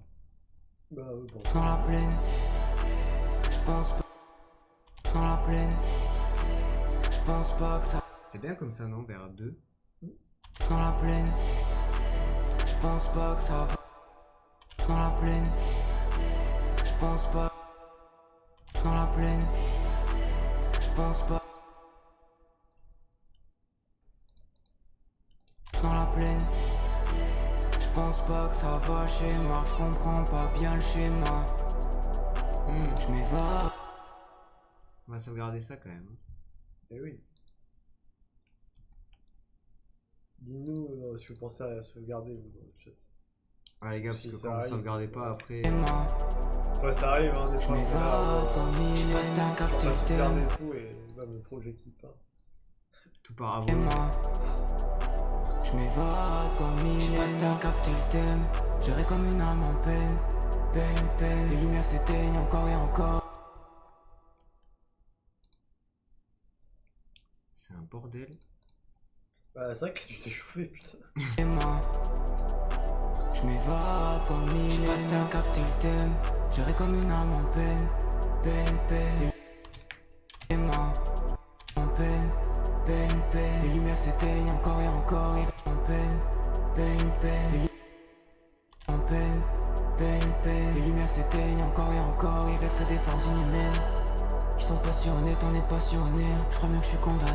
Bah, bon. Dans la plaine, je pense pas. Dans la plaine, je pense pas que ça. C'est bien comme ça, non, vers 2. Dans la plaine, je pense pas que ça va. Dans la plaine, je pense pas. Dans la plaine, je pense pas. Dans la plaine, je pense pas que ça va chez moi. Je comprends pas bien le schéma. Je m'évade. On va sauvegarder ça quand même. Eh oui. Dis-nous si vous pensez à sauvegarder vous dans le chat. Ah les gars, parce Si que ça quand vous arrive. sauvegardez pas après... Enfin, ça arrive, hein, des Je fois. m'évade comme il est. J'passe d'un capté le Sauvegarder thème. et tout, et bam, le projet qui part. Tout par avant. Et moi, je m'évade comme il est. J'passe d'un capté le thème. J'irai comme une âme en peine. Peine, peine. Les lumières s'éteignent encore et encore. C'est un bordel. Bah, c'est vrai que tu t'es chauffé, putain. Et moi, je m'évade comme il est. J'passe d'un capté le thème. J'irai comme une âme en peine. Peine, peine. Et moi, en peine. Peine, peine. Les lumières s'éteignent encore et encore. Et en peine. Peine, peine. En peine. Peine, peine. Les lumières s'éteignent encore et encore. Il reste que des forces inhumaines. Ils sont passionnés, t'en es passionné. Je crois bien que je suis condamné.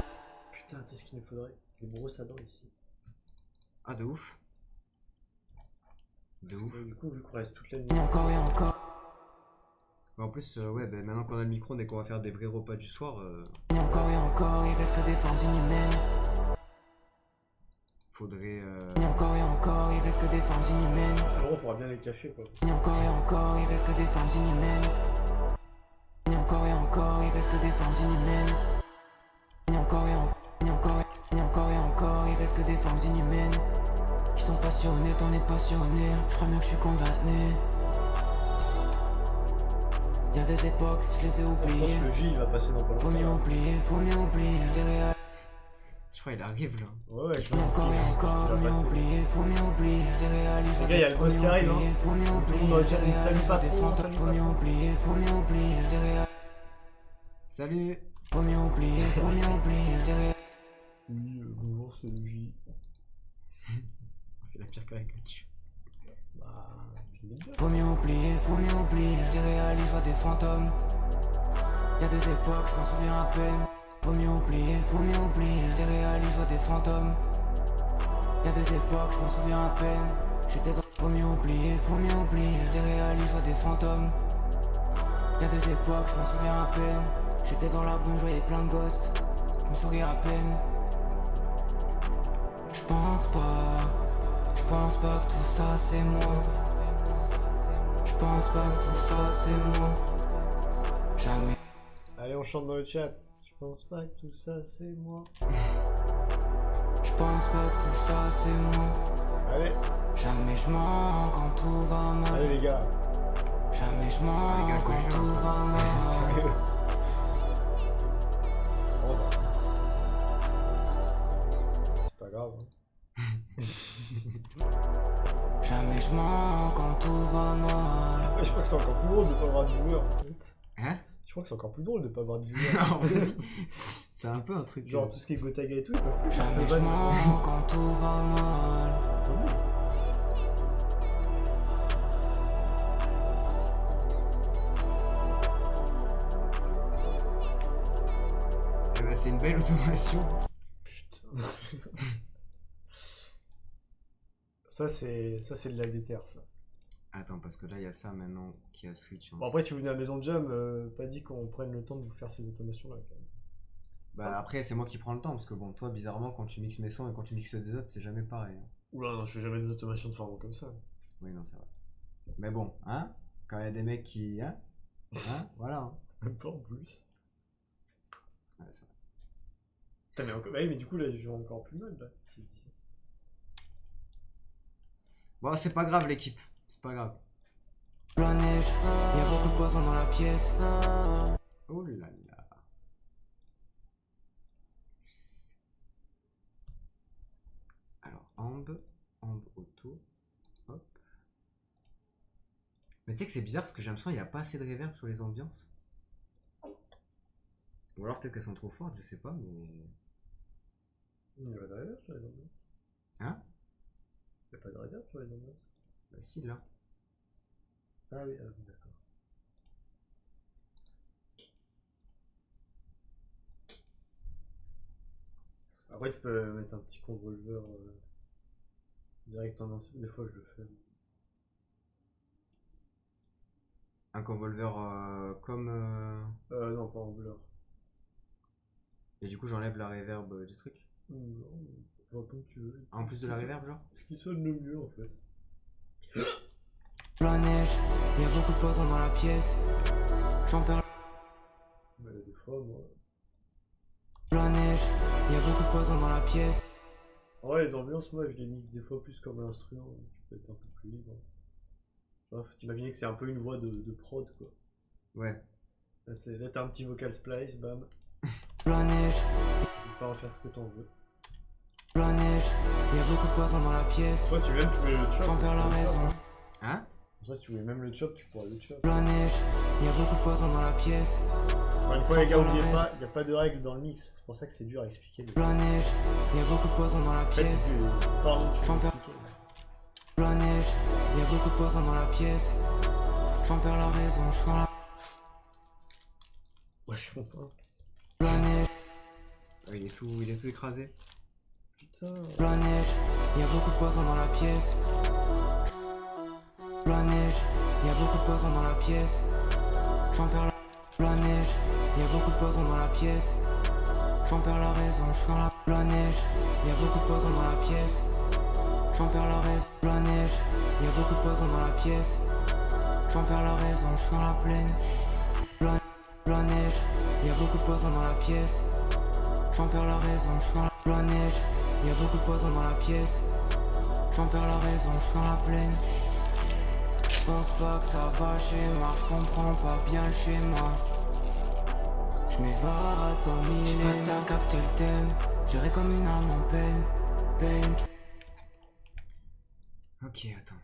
Putain, tu sais ce qu'il nous faudrait? Des brosses à dents ici. Ah de ouf. De Parce ouf. que, du coup, vu qu'on reste toute la nuit. Et encore et encore. En plus, ouais, bah, maintenant qu'on a le micro, dès qu'on va faire des vrais repas du soir, Et encore, il reste que des forces inhumaines. faudrait... Et encore, il reste que des forces inhumaines. C'est vrai, on faudra bien les cacher, quoi. Et encore, il reste que des forces inhumaines. Et encore, il reste que des forces inhumaines. Et encore, il reste que des formes inhumaines. Ils sont passionnés, t'en es passionné. Je crois bien que je suis condamné. Y'a des époques, je les ai Je pense oubliées. que le J il va passer dans pas Faut mieux longtemps. oublier, faut mieux oublier. Je dirais Je crois qu'il arrive là. Ouais, je et pense qu'il encore, faut va mieux passer. oublier, faut mieux oublier. Je réalise. Les gars, y'a le boss qui arrive, hein. Faut mieux oublier. Dans le chat, Je il salue réalise pas des trop, fantômes. salue Faut pas mieux trop. oublier, faut mieux oublier. Je réalise. Salut. Faut mieux oublier, faut mieux oublier. Je réalise. Oui, bonjour, c'est le J. C'est la pire caricature. Bah, je l'ai bien. Faut mieux oublier, faut mieux oublier. Je réalise, je vois des fantômes. Y'a des époques, je m'en souviens à peine. Faut mieux oublier, faut mieux oublier. Je réalise, je vois des fantômes. Y'a des époques, je m'en souviens à peine. J'étais dans. Faut mieux oublier, faut mieux oublier. Je réalise, je vois des fantômes. Y'a des époques, je m'en souviens à peine. J'étais dans la boue, je voyais plein de ghosts. Je me souris à peine. Je pense pas que tout ça c'est moi. Je pense pas que tout ça c'est moi. Jamais. Allez, on chante dans le chat. Je pense pas que tout ça c'est moi. Je pense pas que tout ça c'est moi. Allez, Jamais je mens quand tout va mal. allez les gars. Jamais je mens les gars, quand je tout va mal. Sérieux. Bon, bah. C'est pas grave. Hein. Jamais je mens quand tout va mal. Je crois que c'est encore plus drôle de pas avoir de viewer. Hein? Je crois que c'est encore plus drôle de pas avoir de viewer. En vrai, c'est un peu un truc... Genre tout ce qui est Gotaga et tout, ils peuvent plus faire Jamais ce je ban. mens quand tout va mal. C'est trop nul. Eh ben, c'est une belle automation. Putain. Ça c'est de la déter ça. Attends, parce que là, il y a ça maintenant qui a switch. Bon après si vous venez à la maison de Jam, pas dit qu'on prenne le temps de vous faire ces automations là quand même. Bah après, c'est moi qui prends le temps, parce que bon, toi, bizarrement, quand tu mixes mes sons et quand tu mixes des autres, c'est jamais pareil. Hein. Oula non, je fais jamais des automations de forme comme ça. Oui, non, c'est vrai. Mais bon, hein? Quand il y a des mecs qui... Hein? Hein? Voilà. Hein. Même pas en plus. Ouais, c'est vrai. Putain, mais, encore... ouais, mais du coup là je joue encore plus mal là. Si je dis ça. Bon, c'est pas grave, l'équipe. C'est pas grave. La neige, y'a beaucoup de poison dans la pièce. Oh là là. Alors, amb auto. Mais tu sais que c'est bizarre parce que j'ai l'impression qu'il n'y a pas assez de reverb sur les ambiances. Ou alors peut-être qu'elles sont trop fortes, je sais pas, mais. Il n'y a pas de reverb sur les ambiances. Hein? Il n'y a pas de reverb sur les ambiances. Bah si, là. Ah oui, d'accord. Après, tu peux mettre un petit convolver direct en ancien. Des fois, je le fais. Un convolver comme. Non, pas en blur. Et du coup, j'enlève la reverb du truc. Non, pas comme tu veux. En plus de la reverb, genre. Ce qui sonne le mieux, en fait. La neige, y a beaucoup de poison dans la pièce. J'en perds Mais des fois, moi. la neige, y a beaucoup de poison dans la pièce. En vrai, les ambiances, moi, je les mixe des fois plus comme un instrument. Tu peux être un peu plus libre. Faut t'imaginer que c'est un peu une voix de prod, quoi. Ouais. Là, t'as un petit vocal splice, bam. La neige, Tu peux pas en faire ce que t'en veux. la neige, y a beaucoup de poison dans la pièce. Soit si tu veux, tu voulais le chop. J'en perds la raison. Hein? Soit si tu voulais même le chop, tu pourras le chop. La neige, y a beaucoup de poison dans la pièce. Encore une fois, les gars, oubliez pas, il n'y a pas de règles dans le mix. C'est pour ça que c'est dur à expliquer. La neige, y a beaucoup de poison dans la En fait, pièce. pardon, tu J'en peux perds. expliquer. La neige, y a beaucoup de poison dans la pièce. J'en perds la raison, je suis dans la. Ouais, je comprends. La neige, Il est tout écrasé. Putain. la neige, y a beaucoup de poison dans la pièce. La neige, y a beaucoup de poison dans la pièce. J'en perds la neige, y a beaucoup de poison dans la pièce. J'en perds la raison, je suis dans la neige, y a beaucoup de poison dans la pièce. J'en perds la raison, la neige, y a beaucoup de poison dans la pièce. J'en perds la raison, je suis dans la plaine. La neige, y a beaucoup de poison dans la pièce. J'en perds la raison, je suis dans la neige, y a beaucoup de poison dans la pièce. J'en perds la raison, je suis dans la plaine. Je pense pas que ça va chez moi, je comprends pas bien le schéma. Je m'évade comme il est. J'passe à capter le thème, j'irai comme une âme en peine. Ok, attends.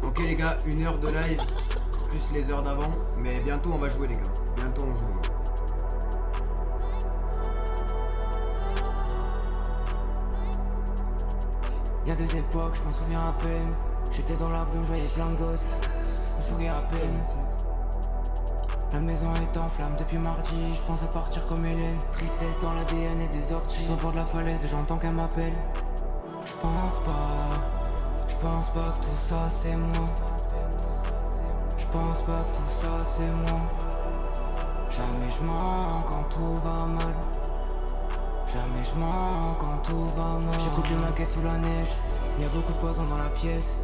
Ok les gars, 1 heure de live, plus les heures d'avant. Mais bientôt on va jouer les gars. Bientôt on joue. Y'a des époques, je m'en souviens à peine. J'étais dans la brume, je voyais plein de ghosts. Je me souviens à peine. La maison est en flammes depuis mardi, je pense à partir comme Hélène. Tristesse dans l'ADN et des orties. Je suis au bord de la falaise et j'entends qu'elle m'appelle. Je pense pas que tout ça c'est moi. Je pense pas que tout ça c'est moi. Jamais je mens quand tout va mal. Jamais je mens quand tout va mal. J'écoute les maquettes sous la neige, y a beaucoup de poison dans la pièce.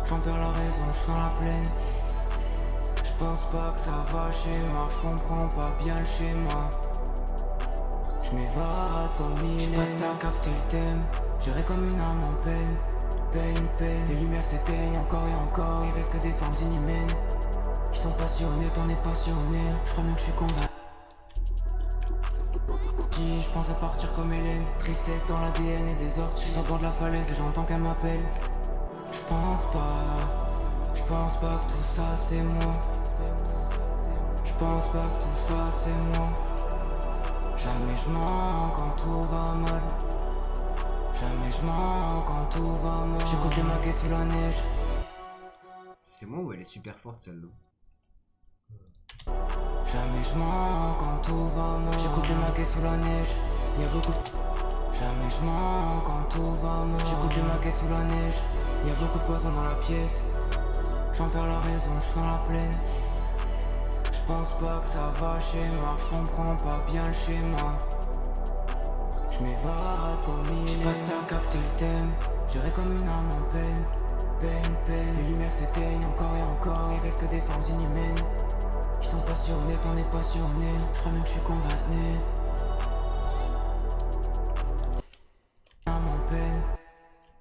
J'en perds la raison, je suis dans la plaine. Je pense pas que ça va chez moi, je comprends pas bien le schéma. Je m'évade comme il est. J'passe à capter le thème, j'irai comme une âme en peine. Peine. Les lumières s'éteignent encore et encore, il reste que des formes inhumaines. Qui sont passionnés, t'en es passionné. Je crois bien que je suis condamné. Je pense à partir comme Hélène. Tristesse dans l'ADN et des orties. Je suis au bord de la falaise et j'entends qu'elle m'appelle. Je pense pas que tout ça c'est moi. Je pense pas que tout ça c'est moi. Jamais je mens quand tout va mal. Jamais je mens quand tout va mal. J'écoute les maquettes sous la neige. C'est moi ou elle est super forte celle-là? Jamais je mens quand tout va mal. J'écoute les maquettes sous la neige. Y'a beaucoup de... Jamais je mens quand tout va mal. J'écoute les maquettes sous la neige. Y'a beaucoup de poison dans la pièce. J'en perds la raison, je suis dans la plaine. Je pense pas que ça va chez moi, je comprends pas bien le schéma. Je m'évade comme il est. J'passe à capter le thème, j'irai comme une âme en peine. Peine. Les lumières s'éteignent encore et encore, il reste que des formes inhumaines. Qui sont passionnés, t'en es passionné. Je crois bien que je suis condamné. Âme en peine.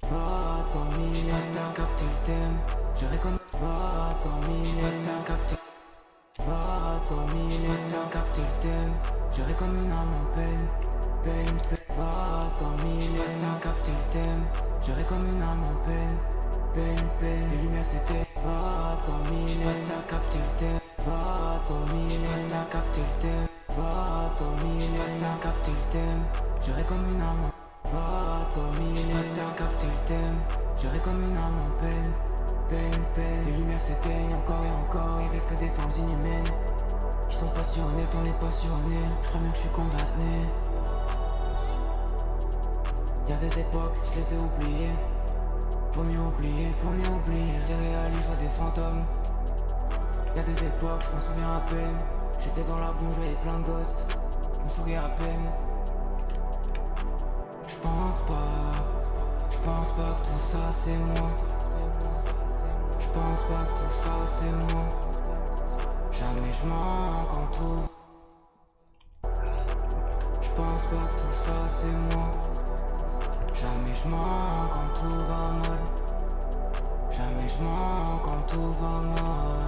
Va comme il est. J'passe à capter le thème, j'irai comme. Va comme il est. J'passe à capter. Va comme il est. J'passe à capter le thème, j'irai comme une âme en peine. Va comme il est. J'passe à capter le thème, j'irai comme une âme en peine. Les lumières s'éteignent. Va comme il est. J'passe t'as capté le thème. Va comme il est. J'passe t'as capté le thème. Va comme il est. J'passe t'as capté le thème. J'irai comme une âme. Va comme il est. J'passe t'as capté le thème. J'irai comme une âme en peine. Peine, peine. Les lumières s'éteignent encore et encore. Il reste que des formes inhumaines. Ils sont passionnés, on est passionnés. J'crois bien que je suis condamné. Y'a des époques, je les ai oubliées. Faut mieux oublier, faut mieux oublier. J'déréalise, je vois des fantômes. Y'a des époques, je m'en souviens à peine. J'étais dans la boue, j'voyais plein de ghosts. Je me souviens à peine. J'pense pas que tout ça c'est moi. J'pense pas que tout ça c'est moi. Jamais j'mens quand tout. J'pense pas que tout ça c'est moi. Jamais j'mens quand tout va mal. Jamais j'mens quand tout va mal.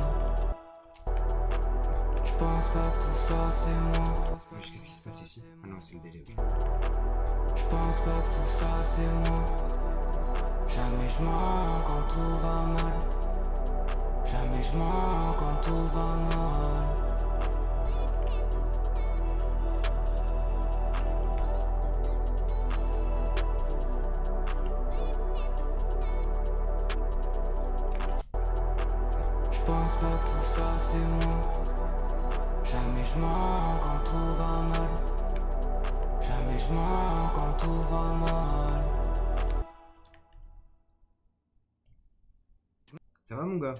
J'pense pas que tout ça c'est moi. Wesh, qu'est-ce qui se passe ici? Ah non, c'est le délire. J'pense pas que tout ça c'est moi. Jamais j'mens quand tout va mal. Jamais j'mens quand tout va mal. J'pense pas que tout ça c'est moi. Jamais j'mens quand tout va mal. Jamais j'mens quand tout va mal. Ça va mon gars?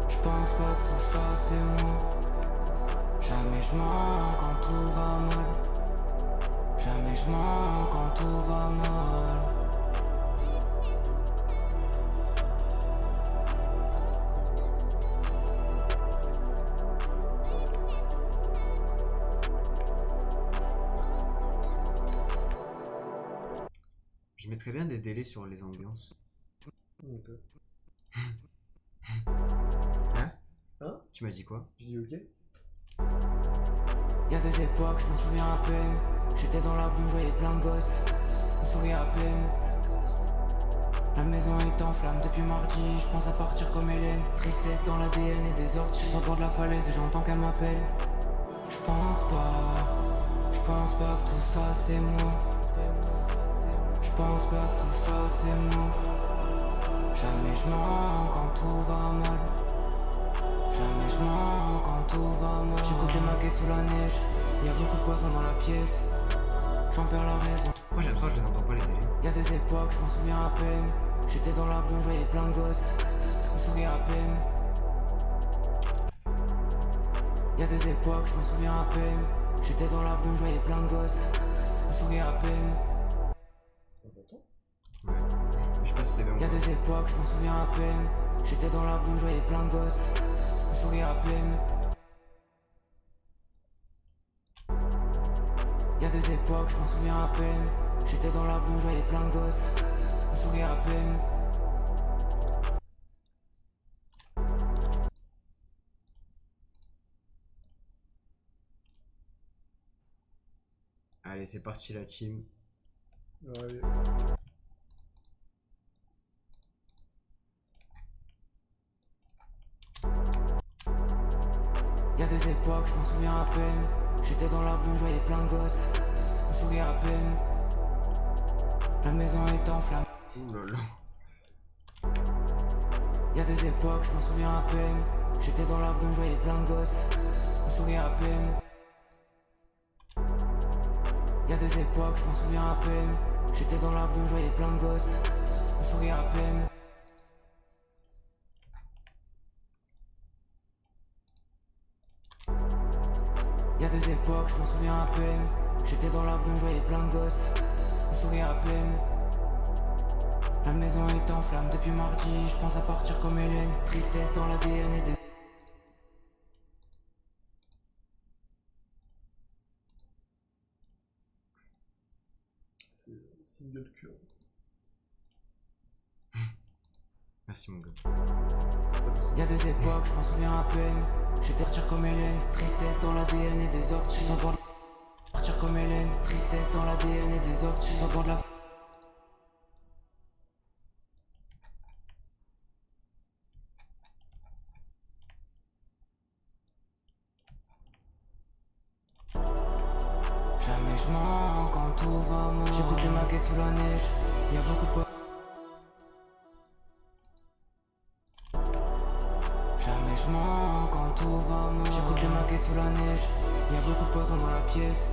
J'pense pas que tout ça c'est moi. Jamais j'mens quand tout va mal. Jamais j'mens quand tout va mal. Je mettrais bien des délais sur les ambiances. Ok. Hein? Hein? Tu m'as dit quoi? J'ai dit ok. Y'a des époques, je m'en souviens à peine. J'étais dans la boue, je voyais plein de ghosts. Je me souviens à peine. La maison est en flammes depuis mardi. Je pense à partir comme Hélène. Tristesse dans l'ADN et des orties. Je suis au bord de la falaise et j'entends qu'elle m'appelle. Je pense pas que tout ça c'est moi. Je pense pas que tout ça c'est moi. Jamais je mens quand tout va mal. Jamais je mens quand tout va mal. J'écoute les maquettes sous la neige. Y'a beaucoup de poissons dans la pièce. J'en perds la raison. Moi j'aime ça, je les entends pas les délais. Y'a des époques, je m'en souviens à peine. J'étais dans la boue, je voyais plein de ghosts. Je me souviens à peine. Y'a des époques, je m'en souviens à peine. J'étais dans la boue, je voyais plein de ghosts. Je me souviens à peine. Ouais. Je sais pas si c'est bien ou Y'a pas. des époques, je m'en souviens à peine. J'étais dans la boue, je voyais plein de ghosts. Je me souviens à peine. Y'a des époques, je m'en souviens à peine. J'étais dans la boue, je voyais plein de ghosts. Je me souviens à peine. Allez, c'est parti la team. Ouais. Y'a des époques, je m'en souviens à peine. J'étais dans la boue, je voyais plein de ghosts. Je me souviens à peine. La maison est en flammes. Ouh là là. Y'a des époques, je m'en souviens à peine. J'étais dans la boue, je voyais plein de ghosts. Je me souviens à peine. Y'a des époques, je m'en souviens à peine. J'étais dans la boue, je voyais plein de ghosts. Je me souviens à peine. Y'a des époques, je m'en souviens à peine. J'étais dans la boue, je voyais plein de ghosts. Je me souviens à peine. La maison est en flammes depuis mardi. Je pense à partir comme Hélène. Tristesse dans l'ADN et des... C'est single cure. Merci mon gars. Y'a des époques, je m'en souviens à peine. J'étais retire comme Hélène. Tristesse Tristesse dans l'ADN et des orties. Sans bord de partir comme Hélène. Tristesse dans l'ADN et des orties. Sans bord de la. Jamais je mens quand tout va mal. J'écoute les maquettes sous la neige. Y'a beaucoup de poids. Jamais je mens quand tout va mal. J'écoute les maquettes sous la neige. Y'a beaucoup de poison dans la pièce.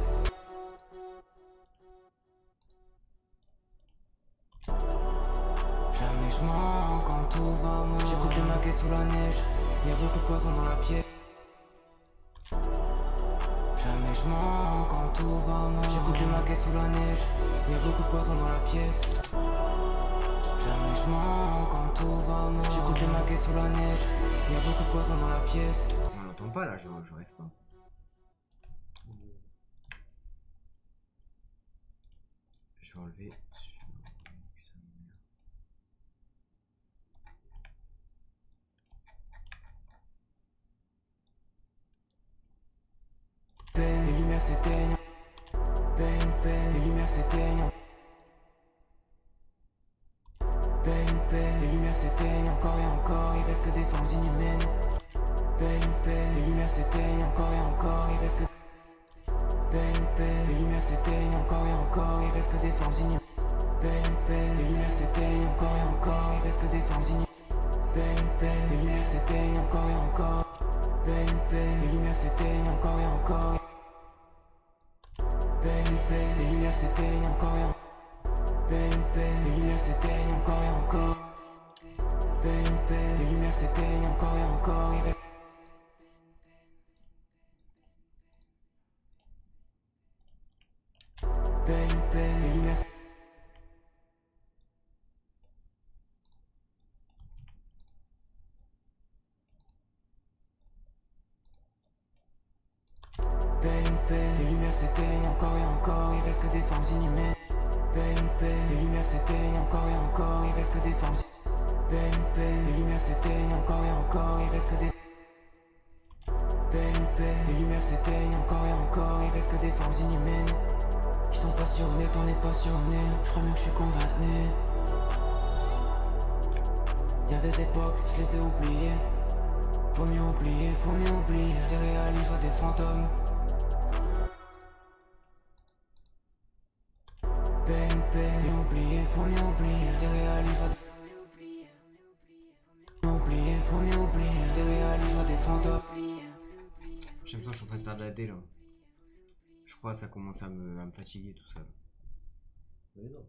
Jamais je mens quand tout va mal. J'écoute les maquettes sous la neige. Y'a beaucoup de poison dans la pièce. Jamais je mens quand tout va mal. J'écoute les maquettes sous la neige. Y'a beaucoup de poison dans la pièce. Jamais je mens quand tout va mal. J'écoute les maquettes sous la neige. Y'a beaucoup de poison dans la pièce. On l'entend pas là, je rêve pas. Je vais enlever. Peine, les lumières s'éteignent. Peine, peine, les lumières s'éteignent. Peine, peine, les lumières s'éteignent. Encore et encore, il reste que des formes inhumaines. Peine, peine, les lumières s'éteignent. Encore et encore, il reste que. Peine, peine, les lumières s'éteignent. Encore et encore, il reste que des formes inhumaines. Peine, peine, les lumières s'éteignent. Encore et encore, il reste que des formes inhumaines. Peine, peine, les lumières s'éteignent. Encore et encore. Peine, peine, les lumières s'éteignent. Encore et encore. Peine, peine, les lumières s'éteignent. Encore et encore. Peine, peine, les lumières s'éteignent. Encore et encore. Peine, peine, les lumières s'éteignent. Encore et encore. Il reste. Peine, peine, les lumières. Peine, peine, les lumières s'éteignent. Encore et encore, il reste que des formes inhumaines. Peine, peine, les lumières s'éteignent. Encore et encore, il reste que des formes. Peine, peine, les lumières s'éteignent. Encore et encore, il reste que des. Peine, peine, les lumières s'éteignent. Encore et encore, il reste que des formes inhumaines. Ils sont passionnés, on est passionnés. Je crois mieux que je suis condamné. Y'a des époques, je les ai oubliées. Faut mieux oublier, faut mieux oublier. Je déréalise, je vois des fantômes. Peine, peine, et oublier, faut mieux oublier. Je déréalise, je vois des. Oublier, faut mieux oublier. Je déréalise, je vois des fantômes. J'ai l'impression que je suis en train de faire de la D là. Je crois que ça commence à me fatiguer tout ça. Mais non.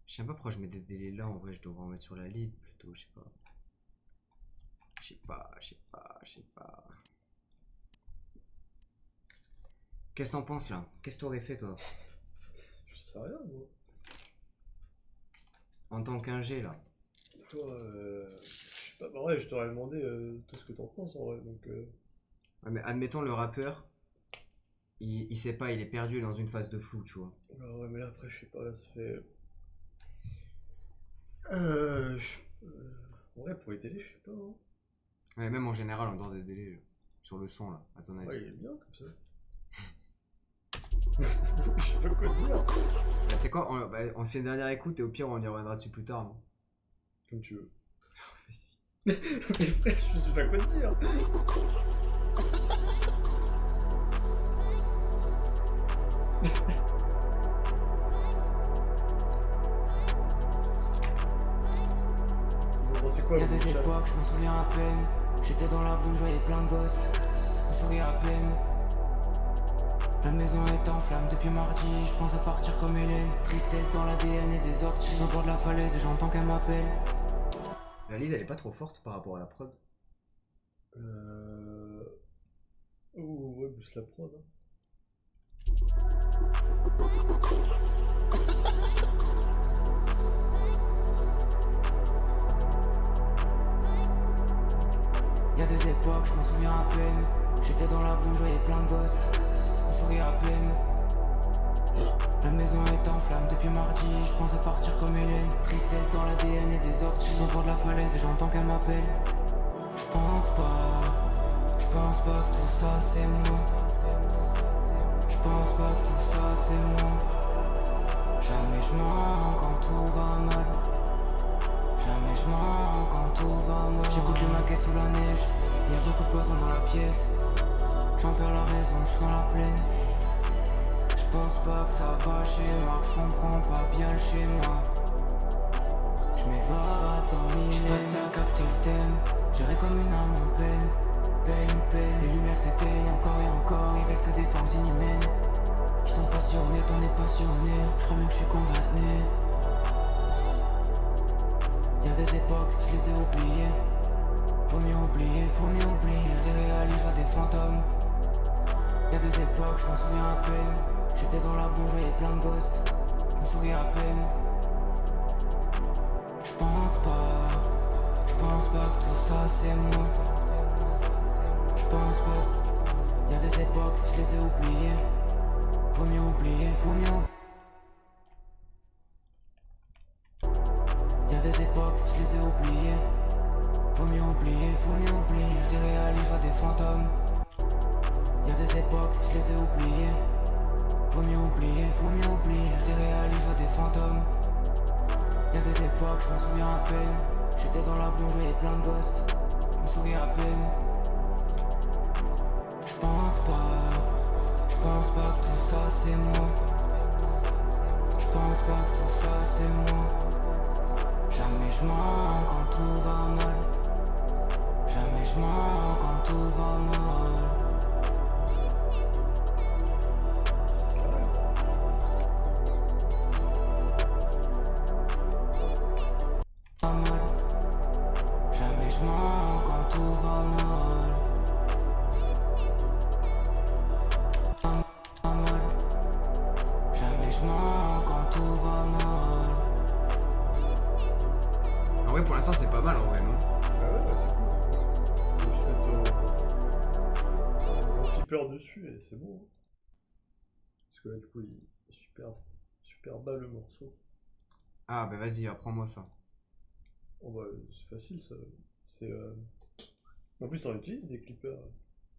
Je sais pas pourquoi je mets des délais là, en vrai je devrais en mettre sur la libre plutôt, je sais pas. Je sais pas. Qu'est-ce que t'en penses là? Qu'est-ce que t'aurais fait toi? Je sais rien, moi. En tant qu'ingé là? Je sais pas, bah ouais, je t'aurais demandé tout ce que t'en penses en vrai, donc. Ouais, mais admettons le rappeur, il sait pas, il est perdu dans une phase de flou, tu vois. Ah ouais, mais là après, je sais pas, là ça fait. Ouais, pour les télés, je sais pas. Hein. Ouais, même en général, en dehors des délais, sur le son là, à ton avis. Ouais, il est bien comme ça. Je sais pas quoi te dire. Bah, tu sais quoi, on se fait une dernière écoute et au pire on y reviendra dessus plus tard, non? Comme tu veux. Vas-y. Mais frère, je sais pas quoi te dire. Bon, c'est quoi, Y'a des époques, je m'en souviens à peine. J'étais dans la brume, je voyais plein de ghosts. Je me souviens à peine. La maison est en flammes depuis mardi, je pense à partir comme Hélène. Tristesse dans l'ADN et des orties. Je suis au bord de la falaise et j'entends qu'elle m'appelle. La lead elle est pas trop forte par rapport à la prod. Oh ouais, plus la prod. Hein. Y'a des époques, je m'en souviens à peine. J'étais dans la brume, je voyais plein de ghosts. Je me souviens à peine. La maison est en flammes depuis mardi, je pense à partir comme Hélène. Tristesse dans l'ADN et des orties. Je suis au bord de la falaise et j'entends qu'elle m'appelle. Je pense pas pense pas que tout ça c'est moi. Je pense pas que tout ça c'est moi. Jamais je mens quand tout va mal. Jamais je mens quand tout va mal. J'écoute les maquettes sous la neige. Y'a beaucoup de poison dans la pièce. J'en perds la raison, j'suis dans la plaine. J'pense pas que ça va chez moi. J'comprends pas bien le schéma. J'm'évade comme il est. J'passe à capter le thème. J'irai comme une âme en peine. Peine. Les lumières s'éteignent encore et encore. Il reste que des formes inhumaines. Ils sont passionnés, t'en es passionné. J'crois bien que j'suis condamné. Y'a des époques, je les ai oubliées. Faut mieux oublier. J'étais réaliste, je vois des fantômes. Y'a des époques, je m'en souviens à peine. J'étais dans la boue, j'voyais plein de ghosts. Je me souviens à peine. Je pense pas que tout ça c'est moi. Je pense pas. Y'a des époques, je les ai oubliées. Faut mieux oublier. Y'a des époques, je les ai oubliées. Faut mieux oublier. J'étais réaliste, je vois des fantômes. Y'a des époques, je les ai oubliées. Faut mieux oublier. J'étais réaliste, je vois des fantômes. Y'a des époques, je m'en souviens à peine. J'étais dans la boue, j'voyais plein de ghosts. Je me souviens à peine. Je pense pas que tout ça c'est moi. Je pense pas que tout ça c'est moi. Jamais je mens quand tout va mal. Jamais je mens quand tout va mal. Pas mal. Jamais je mens quand tout va mal. Pas mal. Jamais je mens quand tout va mal. En vrai, pour l'instant, c'est pas mal en vrai, non? Ah ouais, c'est cool. Je vais mettre un flipper dessus et c'est bon. Hein. Parce que là, du coup, il est super bas le morceau. Ah, bah vas-y, apprends-moi ça. Oh bah, c'est facile ça. C'est. En plus, t'en utilises des clippers.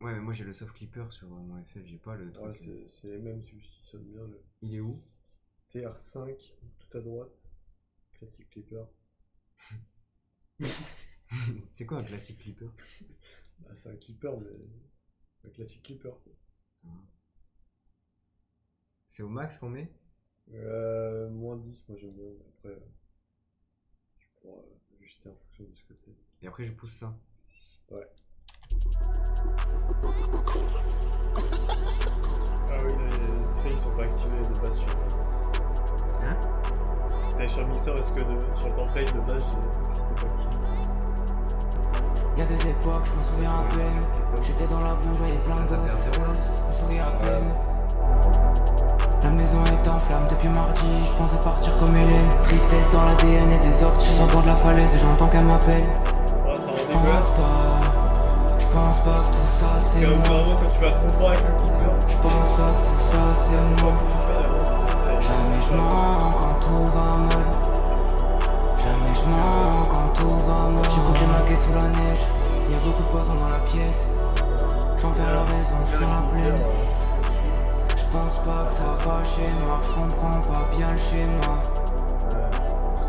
Ouais, mais moi j'ai le soft clipper sur mon FL, j'ai pas le Ouais, truc. c'est les mêmes, si je sonne bien. Le Il est où? TR5, tout à droite. Classic clipper. C'est quoi un classique clipper? Bah, c'est un clipper, mais. Un classic clipper. Quoi. C'est au max qu'on met? Moins 10, moi j'aime bien. Après, tu pourras ajuster en fonction de ce que t'es. Et après je pousse ça. Ouais. Ah oui, les traits ils sont pas activés de base sur. Hein? T'es sur le mixeur, est-ce que sur le template de base, c'était pas activé ça? Y'a des époques, je m'en souviens à peine. J'étais dans la boue, j'voyais plein de gosses. Je me souviens à peine. La maison est en flammes depuis mardi, je pense à partir comme Hélène. Tristesse dans l'ADN et des orties. Je suis au bord de la falaise et j'entends qu'elle m'appelle. Ouais, ça Je pense pas que tout ça c'est comme moi. vraiment quand tu vas trop fort avec le clipper. Je pense pas que tout ça c'est moi. Jamais je mens quand tout va mal. Jamais je mens quand tout va mal. J'écoute les maquettes sous la neige. Y'a beaucoup de poison dans la pièce. J'en perds la raison, je suis dans la plaine. Je pense pas que ça va chez moi. Je comprends pas bien le schéma.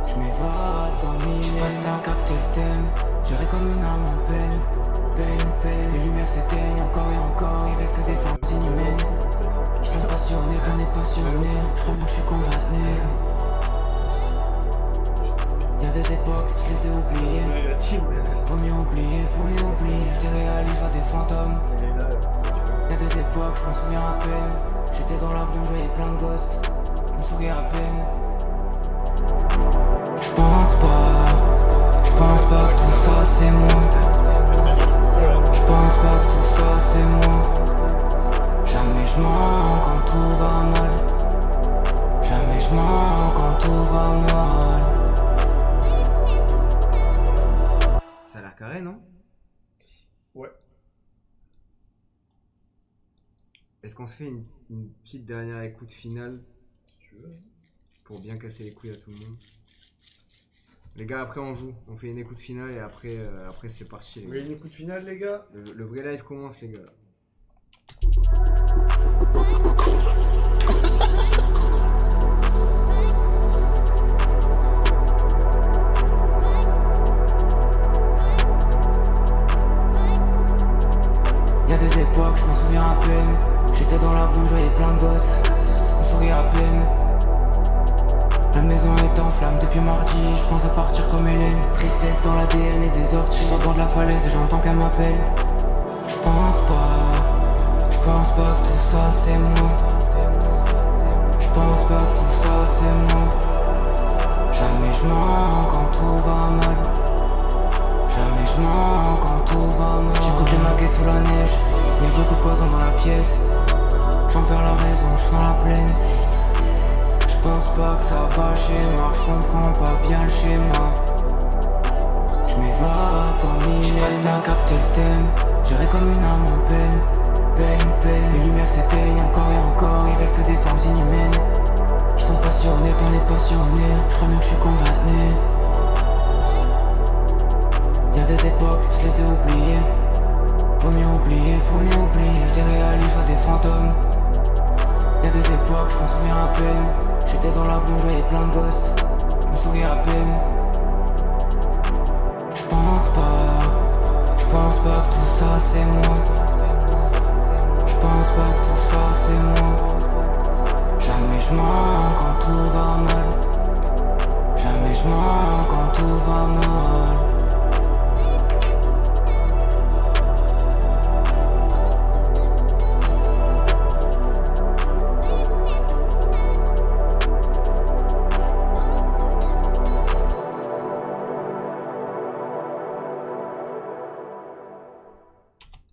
Je m'évade comme il est. J'passe à capter le thème. J'irai comme une âme en peine. Peine. Les lumières s'éteignent encore et encore. Il reste que des formes inhumaines. Ils sont passionnés, t'en es passionné. Je crois bien que je suis condamné. Y'a des époques, je les ai oubliées. La team, Faut mieux oublier. J'étais réaliste, je vois des fantômes. elle est là, Y'a des époques, je m'en souviens à peine. J'étais dans la boue, j'voyais plein de ghosts. Je me souviens à peine. Je pense pas que tout ça c'est moi. Je pense pas que tout ça c'est moi. Jamais je mens quand tout va mal. Jamais je mens quand tout va mal. Ça a l'air carré, non? Ouais. Est-ce qu'on se fait une petite dernière écoute finale Si tu veux. pour bien casser les couilles à tout le monde? Les gars, après on joue. On fait une écoute finale et après c'est parti. Les Vous gars. voulez une écoute finale, les gars? Le vrai live commence, les gars. Y'a des époques, je m'en souviens à peine. J'étais dans la boue, j'avais plein de ghosts. On sourit à peine. La maison est en flammes depuis mardi, je pense à partir comme Hélène. Tristesse dans l'ADN et des orties. Sur le bord de la falaise et j'entends qu'elle m'appelle. Je pense pas que tout ça c'est moi. Je pense pas que tout ça c'est moi. Jamais je mens quand tout va mal. Jamais je mens quand tout va mal. J'écoute les maquettes sous la neige. Y'a beaucoup de poison dans la pièce. J'en perds la raison, je suis dans la plaine. Je pense pas que ça va schéma, je comprends pas bien le schéma. Je m'évade comme il est. J'sais pas si t'as capté le thème. J'irai comme une âme en peine. Peine. Les lumières s'éteignent encore et encore. Il reste que des formes inhumaines. Ils sont passionnés, t'en es passionné. Je crois mieux que je suis condamné. Y'a des époques, je les ai oubliées. Vaut mieux oublier. Je déréalise, je vois des fantômes. Y'a des époques, je m'en souviens à peine. J'étais dans la boue, j'avais plein de ghosts. Je me souviens à peine. Je pense pas que tout ça c'est moi. Je pense pas que tout ça c'est moi. Jamais je mens quand tout va mal. Jamais je mens quand tout va mal.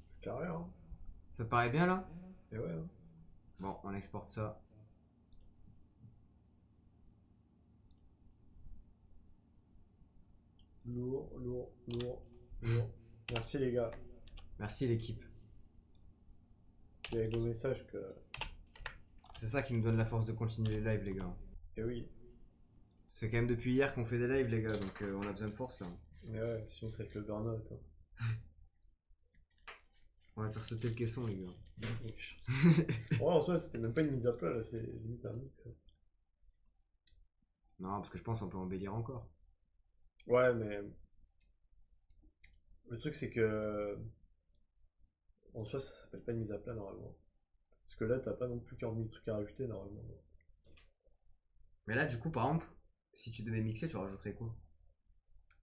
C'est carré, hein. Ça te paraît bien là? Et ouais, hein. Bon, on exporte ça. Lourd. Merci les gars. Merci l'équipe. C'est avec vos messages que... C'est ça qui nous donne la force de continuer les lives, les gars. Et oui. C'est quand même depuis hier qu'on fait des lives, les gars, donc on a besoin de force là. Mais ouais, sinon ça va être le burn-out. Hein. On va se sauter le caisson, les gars. Ouais, en soi, c'était même pas une mise à plat, là, c'est limite un mix. Non, parce que je pense qu'on peut embellir encore. Ouais, mais... Le truc, c'est que... En soi, ça s'appelle pas une mise à plat, normalement. Parce que là, t'as pas non plus 40 000 trucs à rajouter, normalement. Mais là, du coup, par exemple, si tu devais mixer, tu rajouterais quoi?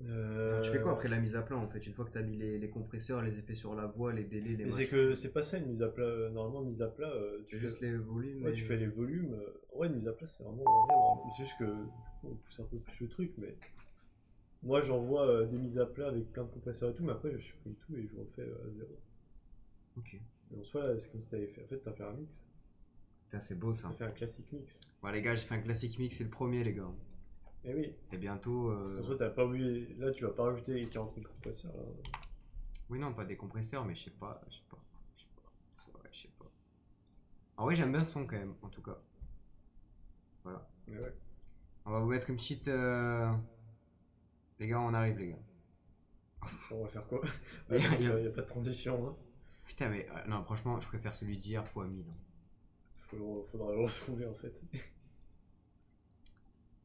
Genre, tu fais quoi après la mise à plat en fait? Une fois que tu as mis les compresseurs, les effets sur la voix, les délais, les Mais c'est machins. que c'est pas ça une mise à plat. Normalement, mise à plat, Tu fais juste les volumes. Ouais, et- tu fais les volumes. Ouais, une mise à plat, c'est vraiment rien. Normalement. C'est juste que du coup, on pousse un peu plus le truc, mais moi j'envoie des mises à plat avec plein de compresseurs et tout, mais après je supprime tout et je refais à zéro. Ok. Et en soi, là, c'est comme si t'avais fait. En fait, t'as fait un mix. Putain, c'est beau ça. T'as fait un classique mix. Bon, les gars, j'ai fait un classique mix, c'est le premier, les gars. Et oui. Et bientôt. Parce qu'en soi, t'as pas oublié. Là, tu vas pas rajouter les 40 000 compresseurs. Là. Oui, non, pas des compresseurs, mais je sais pas. C'est vrai, je sais pas. En vrai, j'aime bien le son quand même, en tout cas. Voilà. Mais ouais. On va vous mettre une petite. Les gars, on arrive, les gars. On va faire quoi? Mais Il y a pas de transition. Hein. Putain, mais non, franchement, je préfère celui d'hier fois 1000. Faudra le retrouver en fait.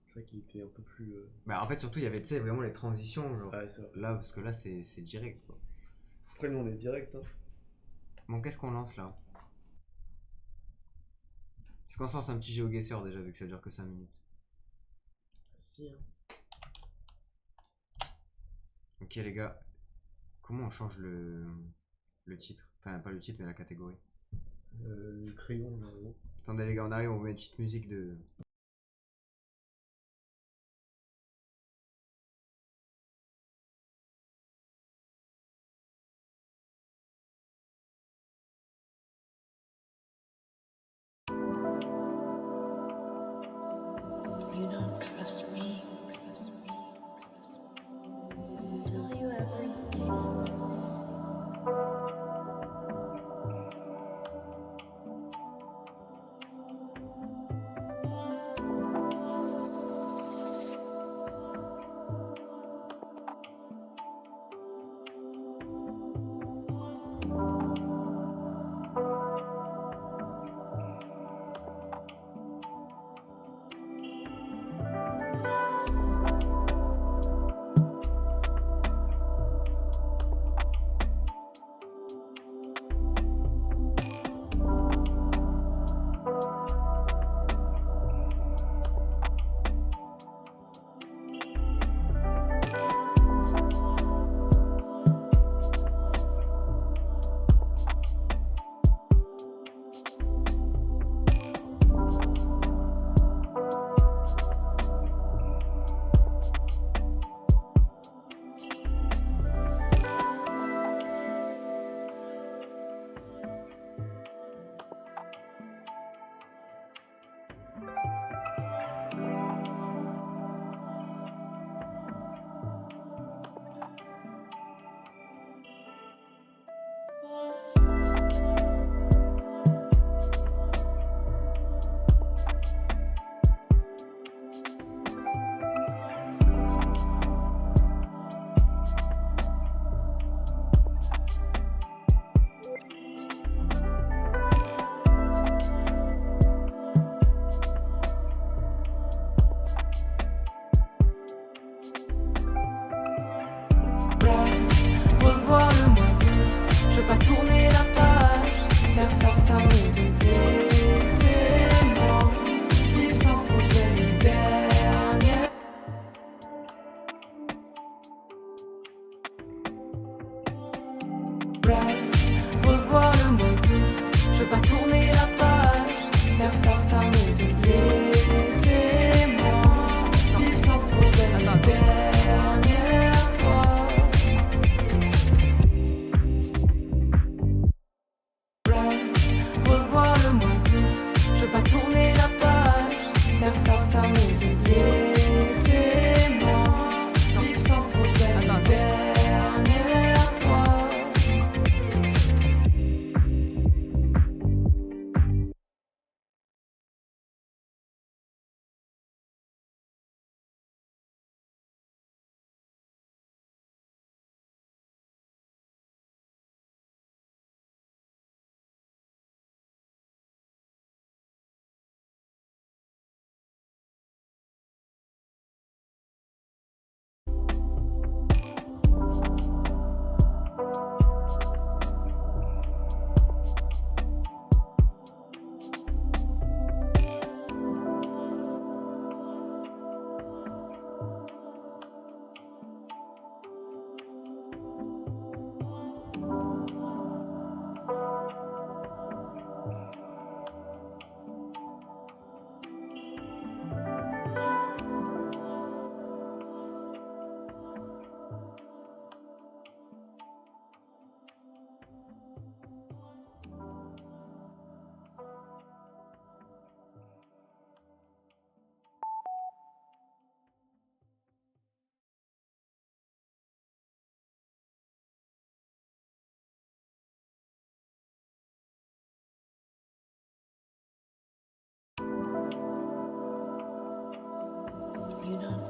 C'est vrai qu'il était un peu plus. Bah, en fait, surtout, il y avait, tu sais, vraiment les transitions. Genre, Ouais, c'est vrai. là, parce que là, c'est direct, quoi. Après, nous on est direct. Hein. Bon, qu'est-ce qu'on lance là? Est-ce qu'on se lance un petit GeoGuessr déjà, vu que ça dure que 5 minutes? Si, hein. Ok, les gars, comment on change le titre? Enfin, pas le titre, mais la catégorie. Le crayon, là, en gros. Attendez, les gars, on arrive, on vous met une petite musique de. You don't trust me. Tell you everything.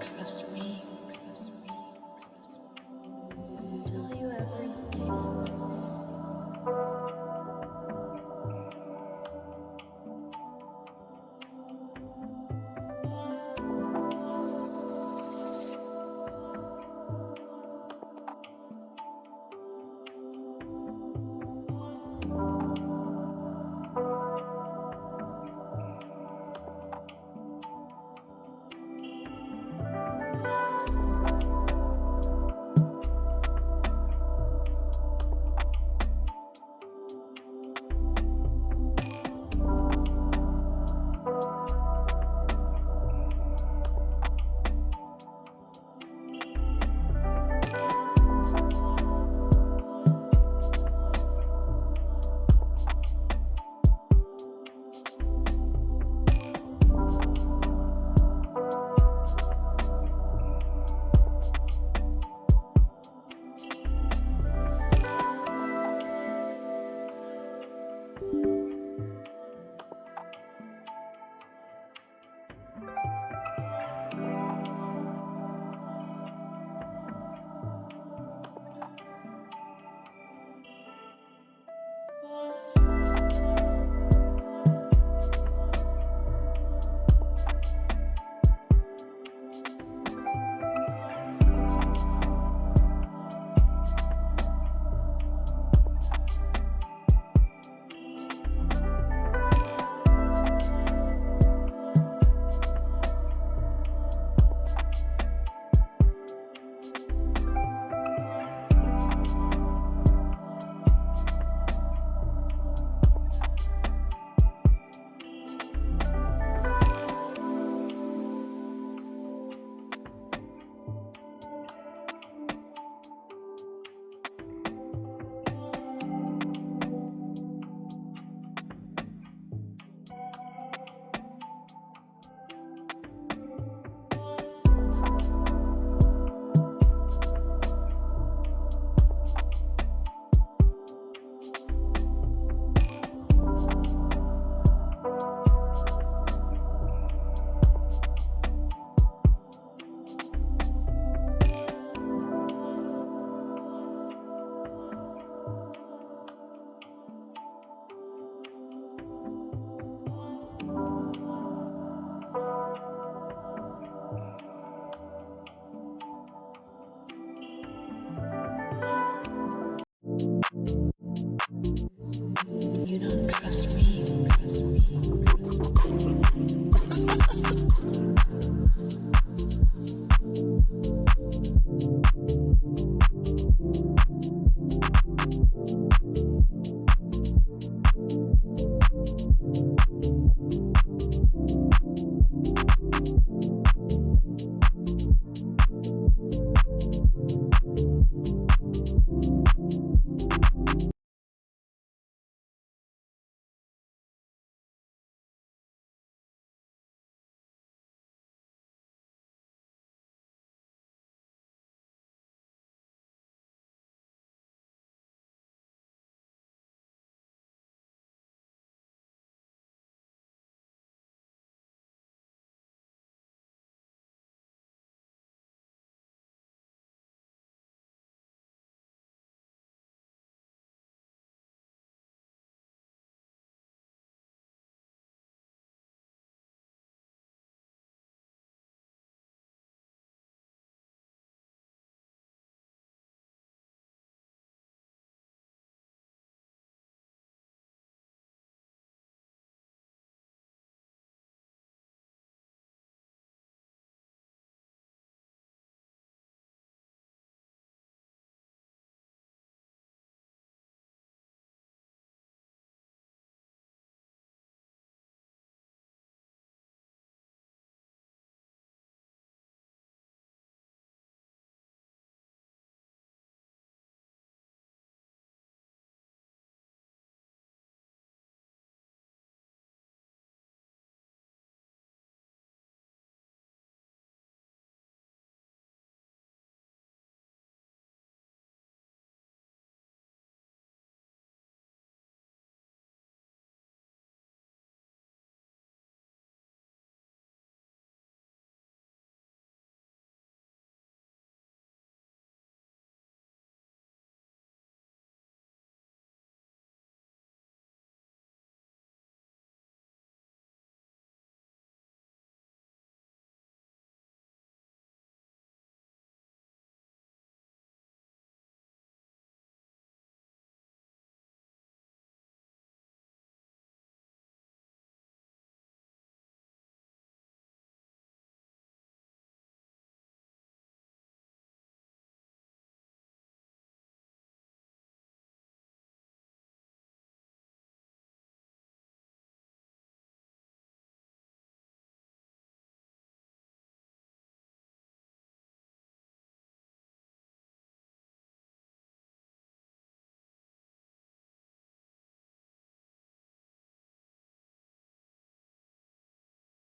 trust me. Tell you everything.